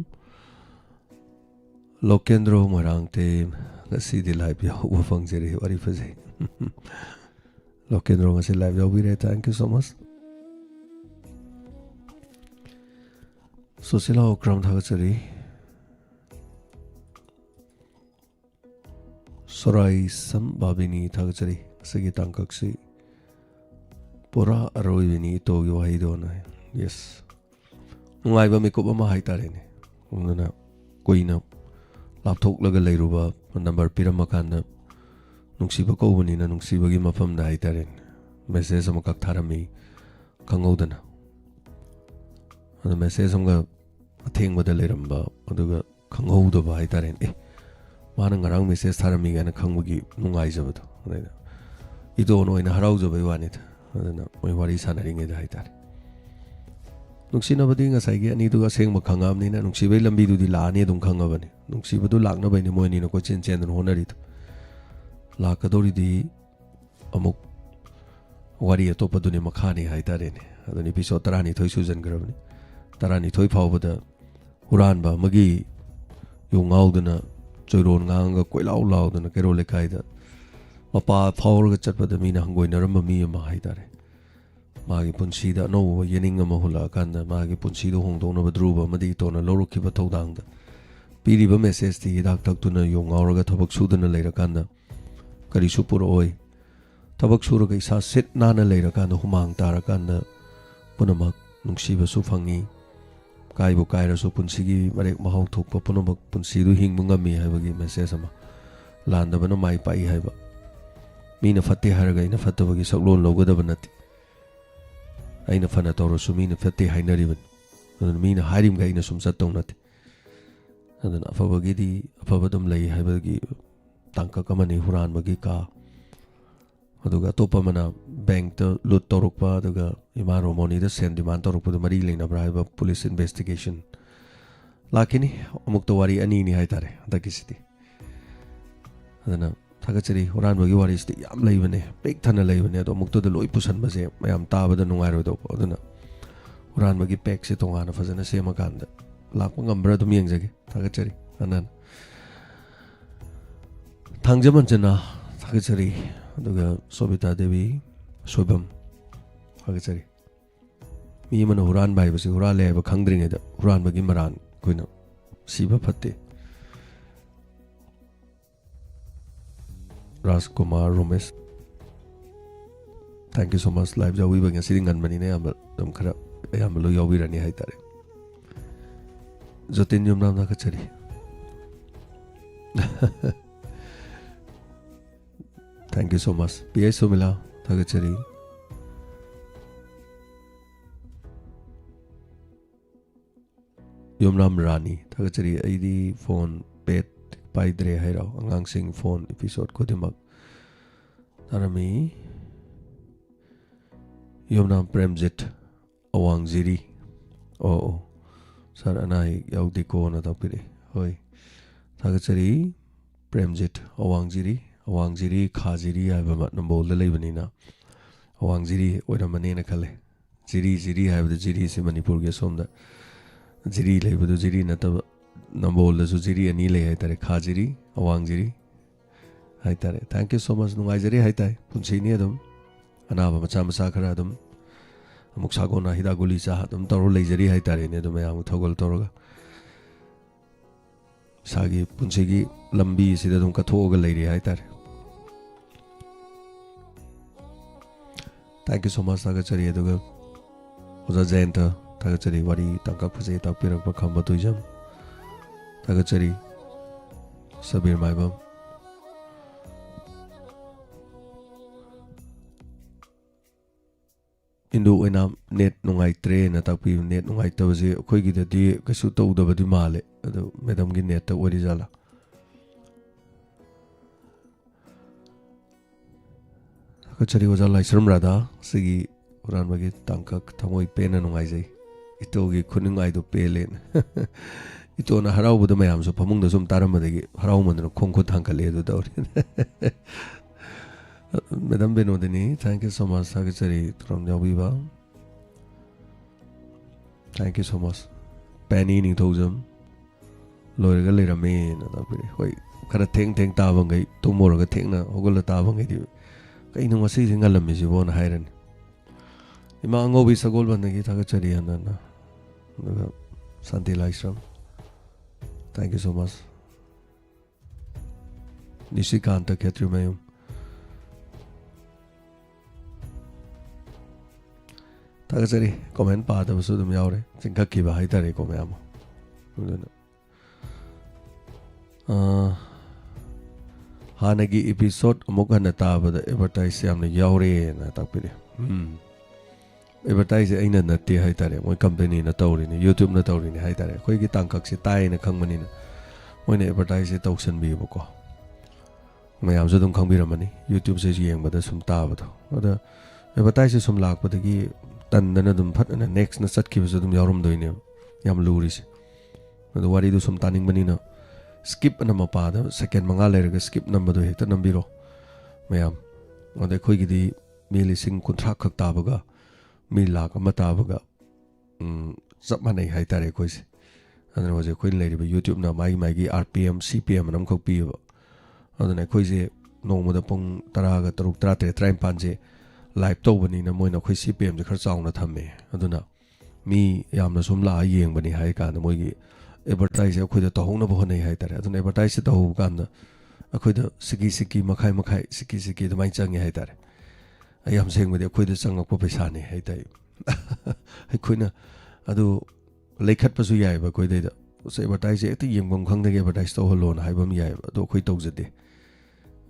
Lokendro Marang te ngasi di live yaw fang jeri wari faze. Lokendro ngasi live yaw bire, thank you so much. So sila okram thaga jeri. Sorai sam babini thaga jeri. Sagi tangkaksi. Pura aroi bini to yo haido na. Yes. Nungai ba mikup ama hai tare ne. Ungna koina lapthok laga leiruba number piramakanda nungsiba kobani na nungsiba gi mafam da hai tare. Message am kak tharami kangodana. Ana message am ga atheng bada leiramba aduga kanghodo ba hai tare. Mana ngarang message tharami ga na khangbugi nungai jabado. Ido no ina harau jabai wani tha. Adana oi wari sanaringe da hai tare. Nungsinabadi ngasai ani duga sengba khangam ni na nungsibai lambi du di la ani dum khangabani nungsibadu lakna bai ni moini no ko chen chen don honari tu lakadori di amuk wari atopa du ni makhani hai tare ne adani episode tarani thoi sujan grabani tarani thoi phawbada huran ba magi yungaudana choiron nganga koilau laudana kero lekai da mapa phawrga chatpada mina hangoinaram mi ma hai tare magi punsida no yening ama hula kanda magi punsido hongdona badruba madi tona lorukhiba thodangda piriba message ti dak tak tuna yong auraga thabak sudana leira kanda kari supur oi tabak suraga isa sit nana leira kanda humang tara kanda punamak nungsiba su phangi kaibu kaira su punsigi marek mahau thokpa punamak punsidu hingmunga mi haibagi message ama landa bana mai pai haiba mina fatte haraga ina fattabagi saklon logadaba nati aina fana tawro sumina fatte hainariban adana mina harim ga ina sum sattong nati adana afabagidi afabadum lei haibagi tangka kamani huran bagi ka aduga topa mana bank ta lut torukpa aduga imaro moni da sen demand torukpa da mari leina braiba police investigation lakini amuk to wari ani ni haitare adakisiti adana thagachari huran bagi wari sti yam leibane big thana leibane ado amuk to da loi pusan base mayam tabada nungai ro do adana huran bagi pack se tongana fazana sema kanda lakpa ngambra dum yengjage thagachari anan thangjaman jana thagachari aduga Sobita Devi Soibam thagachari mi mana huran bai basi huran le ba khangdringe da huran bagi maran koina siba phatte Rajkumar Romesh, thank you so much. Live jawi bagi sitting an mani ne am dum khara am lo yawi rani hai tare. Jotin yum nam na kachari. Thank you so much. P.I. Somila thagachari. Yum nam Rani thagachari ID phone pet paidre hairao angang sing phone episode kodimak tarami yomnam premjit awang ziri oh sar anai yaudi ko na tapire hoi thagachari premjit awang ziri khajiri aiba nambol da leibani na awang ziri oira mane na khale ziri aiba ziri se manipur ge somda ziri leibu ziri na ta Nambol da sujiri ani le hai tare khajiri awangjiri hai tare thank you so much nungai jari hai tai punsi ni adum anaba macha khara adum amuk sagona hida guli cha adum taro le jari hai tare ne adum yang thogol toroga sagi punsi gi lambi sida dum ka thoga le ri hai tare thank you so much thagachari aduga oza jainta thagachari wari tangka phuje takpirak pa khamba tuijam thagachari Sabir Maibam Indu enam net nungai tre na takpi net nungai tawaje khoi gi da di kasu tawda badi male adu madam gi net ta ori jala thagachari oja laisram rada sigi uran bagi tangkak thamoi pena nungai jai ito gi khuningai do pelen ito na harau buda mayam so pamung da sum taram madagi harau mandra khongkho thangkale do dawri Madam Benodini, thank you so much thagachari from Yawiba thank you so much Penny ning thojam loiraga leirame na takpiri hoi khara theng taba ngai tumoraga thengna hogala taba ngai di kaino ngasi singa lammi jibo na hairani ima angobi sagol bandagi thagachari anana daga Santi Laishram. Thank you so much. Nishikanta Ketrimayum. Tagachari comment pa da basu dum yaure chingka ki ba haitare ko mayam. Hanagi episode amuka na tabada advertise yamna yaure na takpire. Advertise aina natti haitare moi company na tawrini YouTube na tawrini haitare khoi gi tangkak se tai na khangmani na moi ne advertise tawsan bi bako mayam so dum khangbiramani YouTube se yeng bada sum ta bado ada advertise sum lak badagi tan na dum phat na next na sat ki so dum yarum doine yam luris adu wari du sum taning bani na skip na mapa da second manga lerga skip number do hekta nambiro mayam ade khoi gi di milising contract khak ta baga mi lak ama tabaga chap manai haitare koise adana waje koin leiri ba YouTube na mai gi RPM CPM nam khok pi ba adana koise nongmada pung 10 ga 3 35 je live to bani na moina khoi CPM je khar chaung na thamme aduna mi yamna sumla yeng bani hai ka na moi gi advertise khoi da to hongna bo nei haitare aduna advertise to hu kan na khoi da siki makhai siki da mai changi haitare ayam seng mede khoi da changak po paisa ne hai tai hai khoi na adu lekhat pasu yai ba khoi da se advertise eti yengbam khang de advertise to holon hai bam yai adu khoi tau jade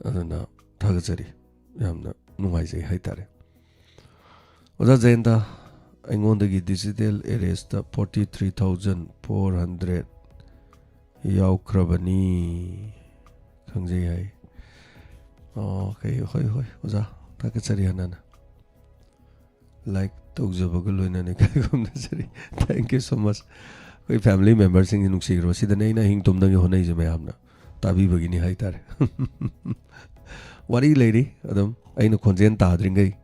aduna thagachari yamna nungai jai hai tare oda jenda aingon de digital arrest 43400 yaw krabani khangjai hai okay hoi oza Takachari Hanana. Like Togzabagulo and Kakumsari. Thank you so much. We family members in Nuxiro. See the name Hing Tumdang Honezamna. Tabi Bagini Haitar. What are you, lady? Adam, I know Consenta Dringay.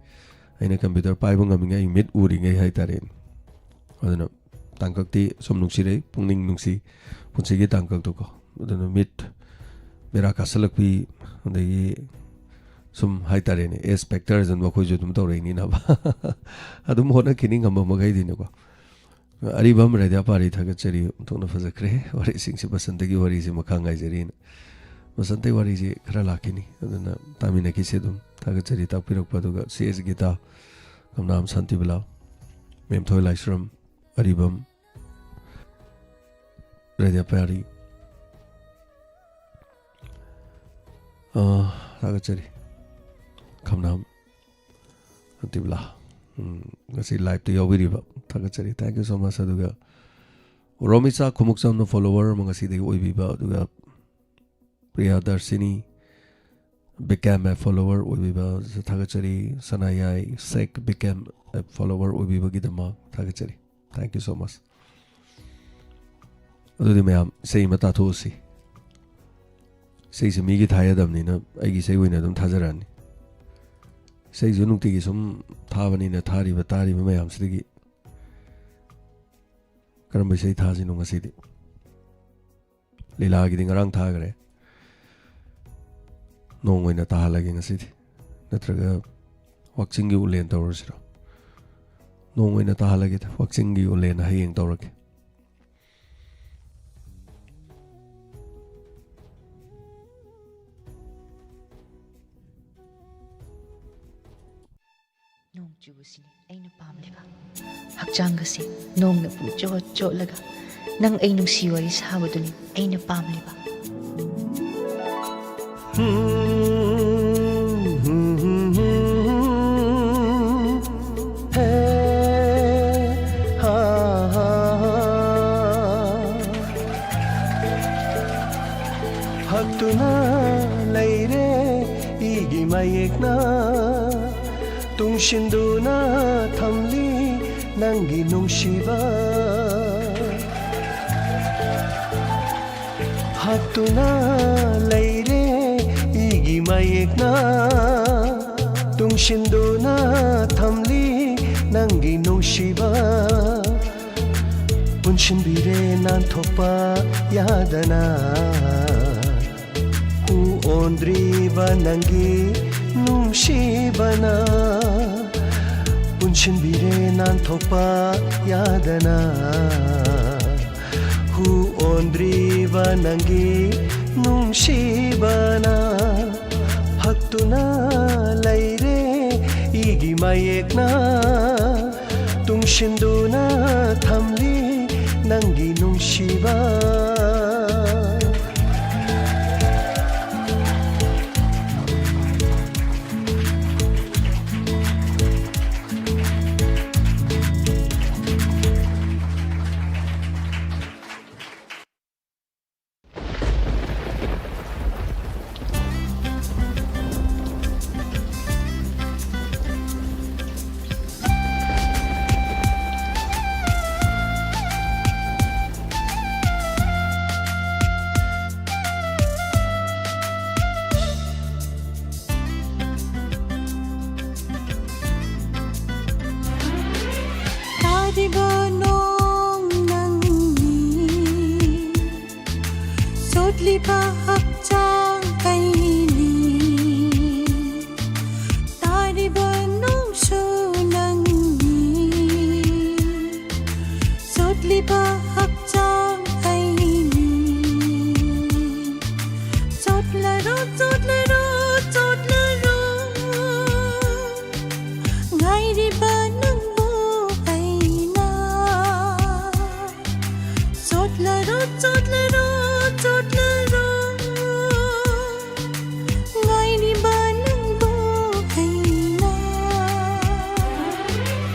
I know computer Pibungaming mid Uring a Haitarin. I don't know. Tankakti, some Nuxire, Puning Nuxi, Punsigi Tankako. I don't know, meet Mirakasalaki, the sum haitare ne a specters and wako judum to rainy na adum hona kining amba magai dine ko aribam radia pari thagachari tona fazakre wari sing se basantagi wari se makhangai jerin basante wari je khara lakini aduna tamina ki sedum thagachari tapirak paduga cs gita kamnam santi bala mem thoi laishram aribam radia pari thagachari Kamnam Antibla. Ngasi live to Yawiriba. Takachari. Thank you so much. Aduga. Romisa Kumuksam no follower. Mangasi de Uibiba. Aduga. Priya Darsini. Became a follower. Uibiba. Takachari. Sanayai. Sek became a follower. Uibiba Gidama. Takachari. Thank you so much. Adudi mayam. Say mata tosi. Say se migi thaya damni na. Aigi say wina dum thazarani. Say Zunukti some Tavani in a Tari Vatari Mayam Sigi Karamba say Tazi Nunga City Lila getting around Tagare No when a Tahalag in a city Natraga Waxing you lane towers No when a Tahalag Waxing you lane haying Torak Jubusini, ay napamliba. Hakjangasi, nong na pucho laga. Nang ay nung siwari sa hawaduni, ay napamliba. Hatuna laire igi mayekna Tungshinduna thamli nangi nungshiba Hatuna laire igi mayekna Tungshinduna thamli nangi nungshiba ꯄꯨꯟꯁꯤꯟꯕꯤꯔꯦ ꯅꯥꯟꯊꯣꯛꯄ ꯌꯥꯗꯅ ꯍꯨ ꯑꯣꯟꯗ꯭ꯔꯤꯕ ꯅꯪꯒꯤ ꯅꯨꯡꯁꯤꯕꯅ ꯄꯨꯟꯁꯤꯟꯕꯤꯔꯦ ꯅꯥꯟꯊꯣꯛꯄ ꯌꯥꯗꯅ ꯍꯨ ꯑꯣꯟꯗ꯭ꯔꯤꯕ ꯅꯪꯒꯤ ꯅꯨꯡꯁꯤꯕꯅ ꯍꯛꯇꯨꯅ ꯂꯩꯔꯦ 이기 마예ꯛꯅ 뚱신두나 탐리 낭기 농시바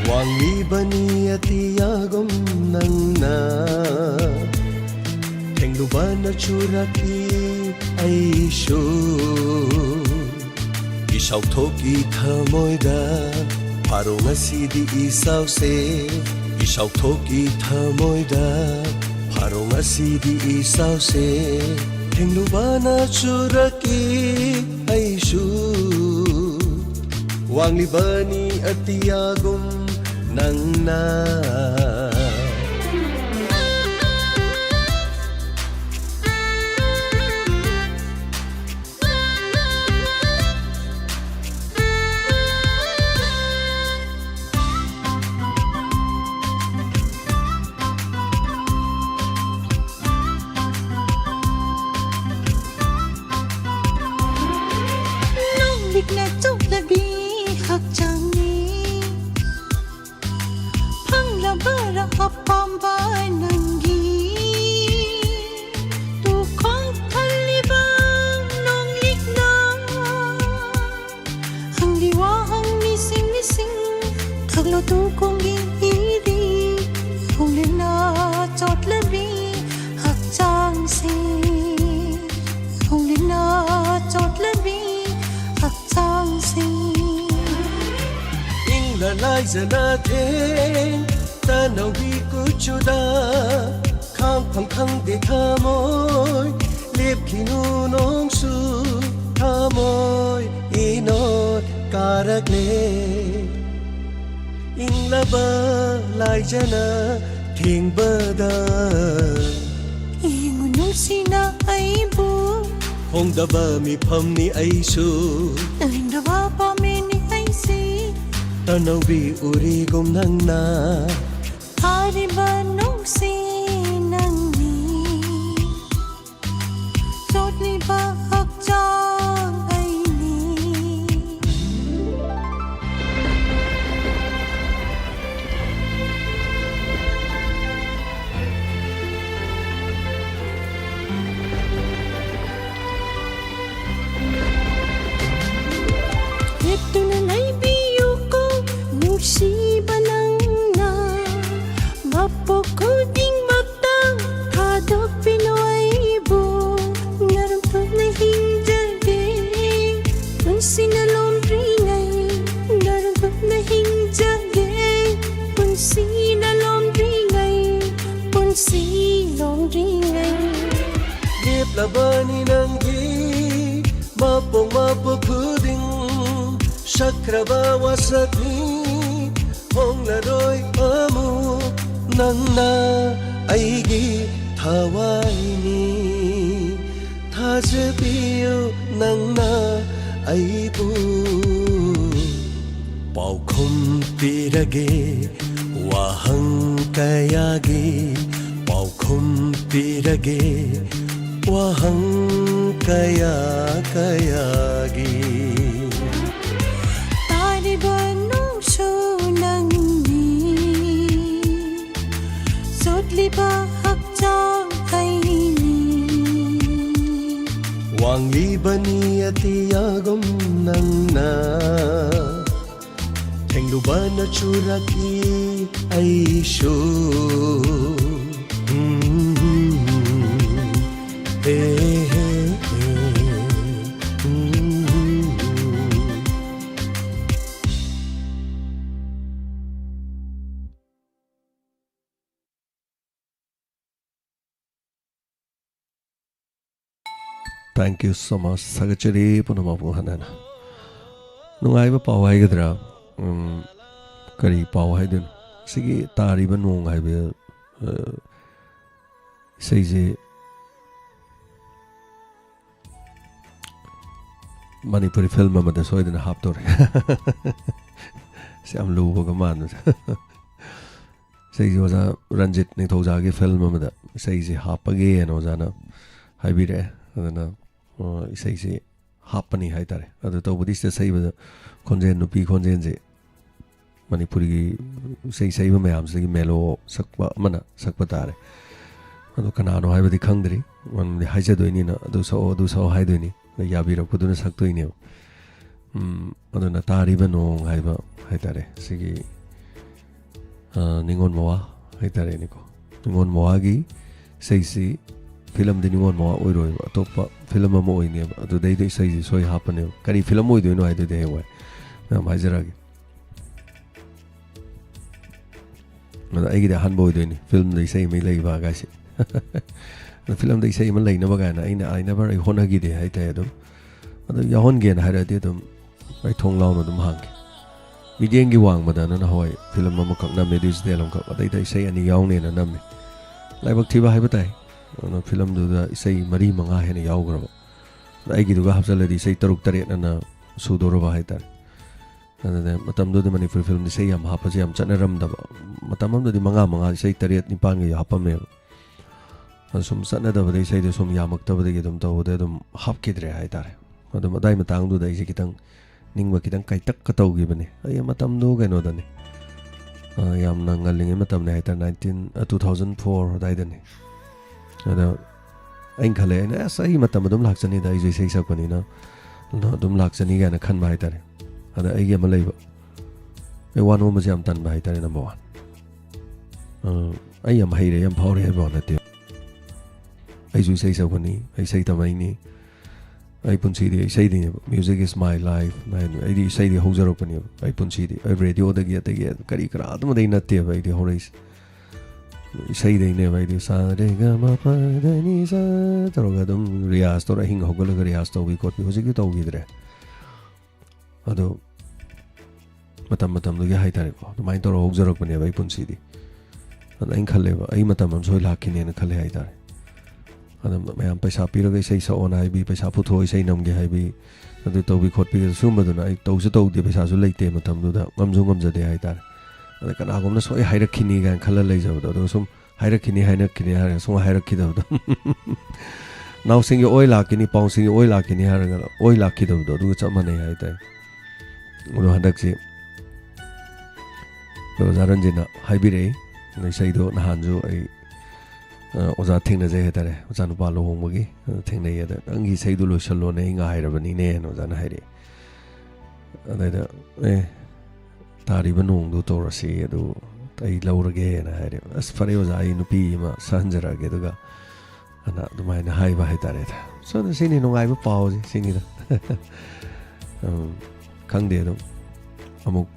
왕리바니 아티야곰 낭나 탱루바나 추라키 아이쇼 이샤우토기 타모이다 바로 나시디 이사우세 이샤우토기 타모이다 바로 나시디 이사우세 탱루바나 추라키 아이쇼 왕리바니 아티야곰 낭나 빅나 쪽라비 학장니 팡라바라 아팜바 난기 두콩 탈리바 농릭나 항리와 항미싱미싱 탁로 두콩기 이리 홍리나 쪽라비 학장시 홍리나 쪽라비 ingla lai zana the ta nau bi ku chuda khang phang khang de thamoi lep khinu nong su thamoi inot karak le ingla ba lai zana thing ba da ingunu sina aibu hongdaba mi phamni aisu indaba pamini aisi tanawi uri gom nangna hariba nongsi nangni sotli ba hakjang aini ito na naibiyo ko nusiba lang na mapukuding magtang kadok pinoaibo naramtot na hinjagay punsi na lomringay naramtot na hinjagay punsi na lomringay punsi lomringay lep labani nangi mapong mapupuding shakraba wasati hong la roi amu nangna ꯑꯩꯒꯤ ꯊꯋꯥꯏꯅꯤ ꯊꯥꯖꯕꯤꯌꯨ ꯅꯪꯅ ꯑꯩꯕꯨ ꯄꯥꯎꯈꯨꯝ ꯄꯤꯔꯒꯦ ꯋꯥꯍꯪ ꯀꯌꯥꯒꯤ ꯄꯥꯎꯈꯨꯝ ꯄꯤꯔꯒꯦ ꯋꯥꯍꯪ kaya kayagi Tariba nungso nangni Sotliba hakjang kaini Wangliba ni atiyagom nangna Tengluba na churaki aisho Thank you so much. Sagachari punamapu hanana. Nungaiba pau haigadra. Kari pau haidun. Sige tariba nung haiba seije Manipuri film amada soidana haptore. Siam luba gamanu. Seije waza Ranjit Nithaujaagi film amada seije hapage eno jana haibire adana isaise hapani haitare adu tawbudi se saiba khonjen nupi khonjen je Manipuri gi saiba mayam se gi melo sakpa mana sakpa tare adu kanano haibadi khangdri man haija doini na adu so haidoini yabira kuduna saktoini adu na tariba nong haiba haitare sigi ningon mowa haitare niko ningon mowa gi saisi film de ningon mowa oiroi atopa film ama oine adu dei dei sai soi hapane kari film oi doino ai de hewa na majragi na ai de han boy doini film dei sai mai lei ba ga si na film dei sai man lei na ba ga na ai never ai hona gi de ai ta adu adu yahon gen ha ra de dum ai thong law no dum hang mideng gi wang mada na hoi film ama kak na me dis de long kak dei dei sai ani yaung ne na nam ne lai bak thi ba hai batai no film du da isai mari manga hena yaw graba ai gi du ga hapsala di sai taruk tare na sudoro ba haitar ana matam du de Manipuri film di sai yam hapa jam chana ram da matam du di manga sai tare ni pang gi hapa me sum sana da ba sai de sum yamak ta ba de dum ta de dum hap ki dre haitar adum adai matang du da isi kitang ningba kitang kai tak ka tau gi bane ai matam du ga no da ne yam na ngaling matam ne haitar 2004 dai da ne ada ain khale na sahi matam dum lakchani da ijoi sei sakani na no dum lakchani ga na khan bai tare ada ai ge malai ba e wan mo jam tan bai tare number 1 ai yam haire yam phawre ba na te ai joi sei sakani ai sei tamai ni ai punchi di sei di music is my life ai di sei di hojaro pani ai punchi di ai radio da gi kari kara adum dei na te bai di horais sei dei ne bai di sa re ga ma pa de ni sa taro ga dum rias to ra hing hogol ga rias to wi kot bi hoji gi to gi dre ado matam lu gi hai tare ko to mai to ro hojaro pani bai punchi di ai khalle ba ai matam am soi lakhi ne na khalle hai tare ado mayam paisa pira ga sei sa on ai bi paisa pu thoi sei nam ge hai bi ado to bi khot bi sum ba na ai to su to de paisa su leite matam du da ngam ja de hai tare ada kana gomna soi hairakini ga khala lei jaw do sum hairakini ha sum hairakki do now sing yo oil lakini pong sing yo oil lakini ha ga oil lakki do du chama nei hai tai ulo hadak si do zaran jina hai bi re nei sei do na hanju ai oza thingna je hetare oza nu pa lo hong gi thingna ye da angi sei du lo shallo nei nga hai ra bani ne no za na hai re ada da tariba nung du to rasi adu ai laurage na hai re as fare oza ai nu pi ma sanjara ge duga ana du mai na hai ba hai tare da so na sini no ngai ba pau ji sini da khang de do amuk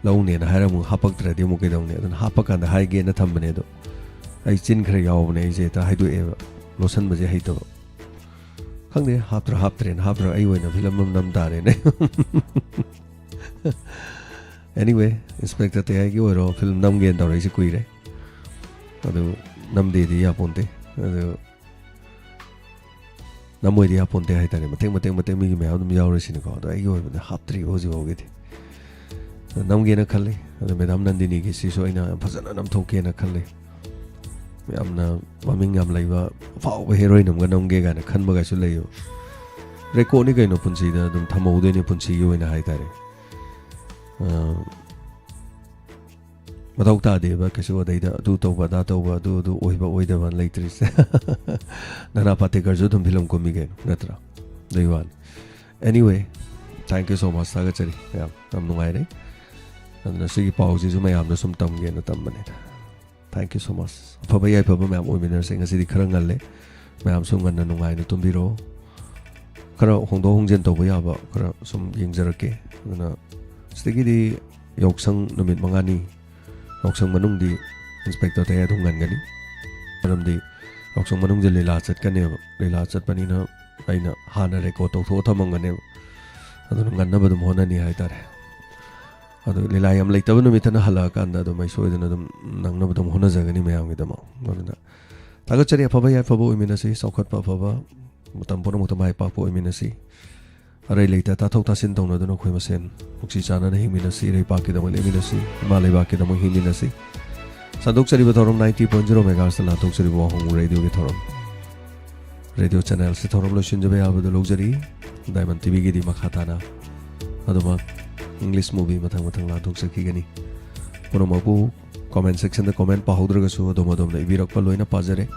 lau ne na hai ra mu hapak tra de mu ke dong ne dan hapak kan da hai ge na tham bane do ai chin khre yaw ne je ta hai du e losan ba je hai to khang de hap tra ai woi na film nam tare ne anyway inspector te ai gi oro film nam gen tawrai si kui re adu namde ya ponte namoy ya ponte hai tare mateng mi me am yaw re sin ko da ai yo hap tri ho ji ho ge namge na khalle madam nandini ki si so ina phajana nam thoke na khalle amna maming am laiba faw heroine nam ga namge ga na khanba ga su leyo record ni kaino punsi da dum thamau de ni punsi yo ina hai tare madau ta de ba kaso dai da du to ba da to ba du oi ba oi da ban later se nana pate gar jo dum film ko mi gen natra daiwan anyway thank you so much saga chari ya nam nungai re adna sigi pause ju mayam na sum tam gen na tam bane thank you so much pha bai pha ba mayam oi minner se ngasi di kharangal le mayam sum gan na nungai na tum biro khara hongdo hongjen to ba ya ba khara sum yengjarake adna stegi di yoksang numit mangani yoksang manung di inspector te adung gan gani aram di yoksang manung je lela chat kane lela chat pani na aina hana record to tho thamang gane adun gan na badum hona ni hai tare adu lela yam lai tabun mi thana hala kan da do mai soi dana dum nang na badum hona jagani me am gidama aduna taga chari phaba ya phaba imina si sokhat pa phaba mutam pon mutam ai pa po imina si arai leita ta thok ta sin tong na do khoi ma sen uksi chana na himina si rei pa ki da le mina si malai ba ki da himina si sadok chari ba thorom 90.0 megahertz la thok chari ba hong radio ki thorom radio channel se thorom lo shin jabe abu do logjari diamond tv gi di makhata na aduma english movie mathang la thok sakhi gani pono mabu comment section da comment pa hodra ga su adoma dom na ibirak pa loina pajare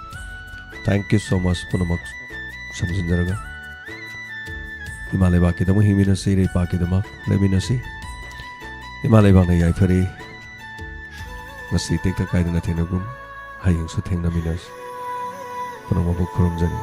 thank you so much pono mak samjin jaraga Himalay baki damo himina si rei baki damo lemina si Himalay bang na yai fari ngasi tek ta kai na thena gum hayang su thengna minas pono mabu khurum jani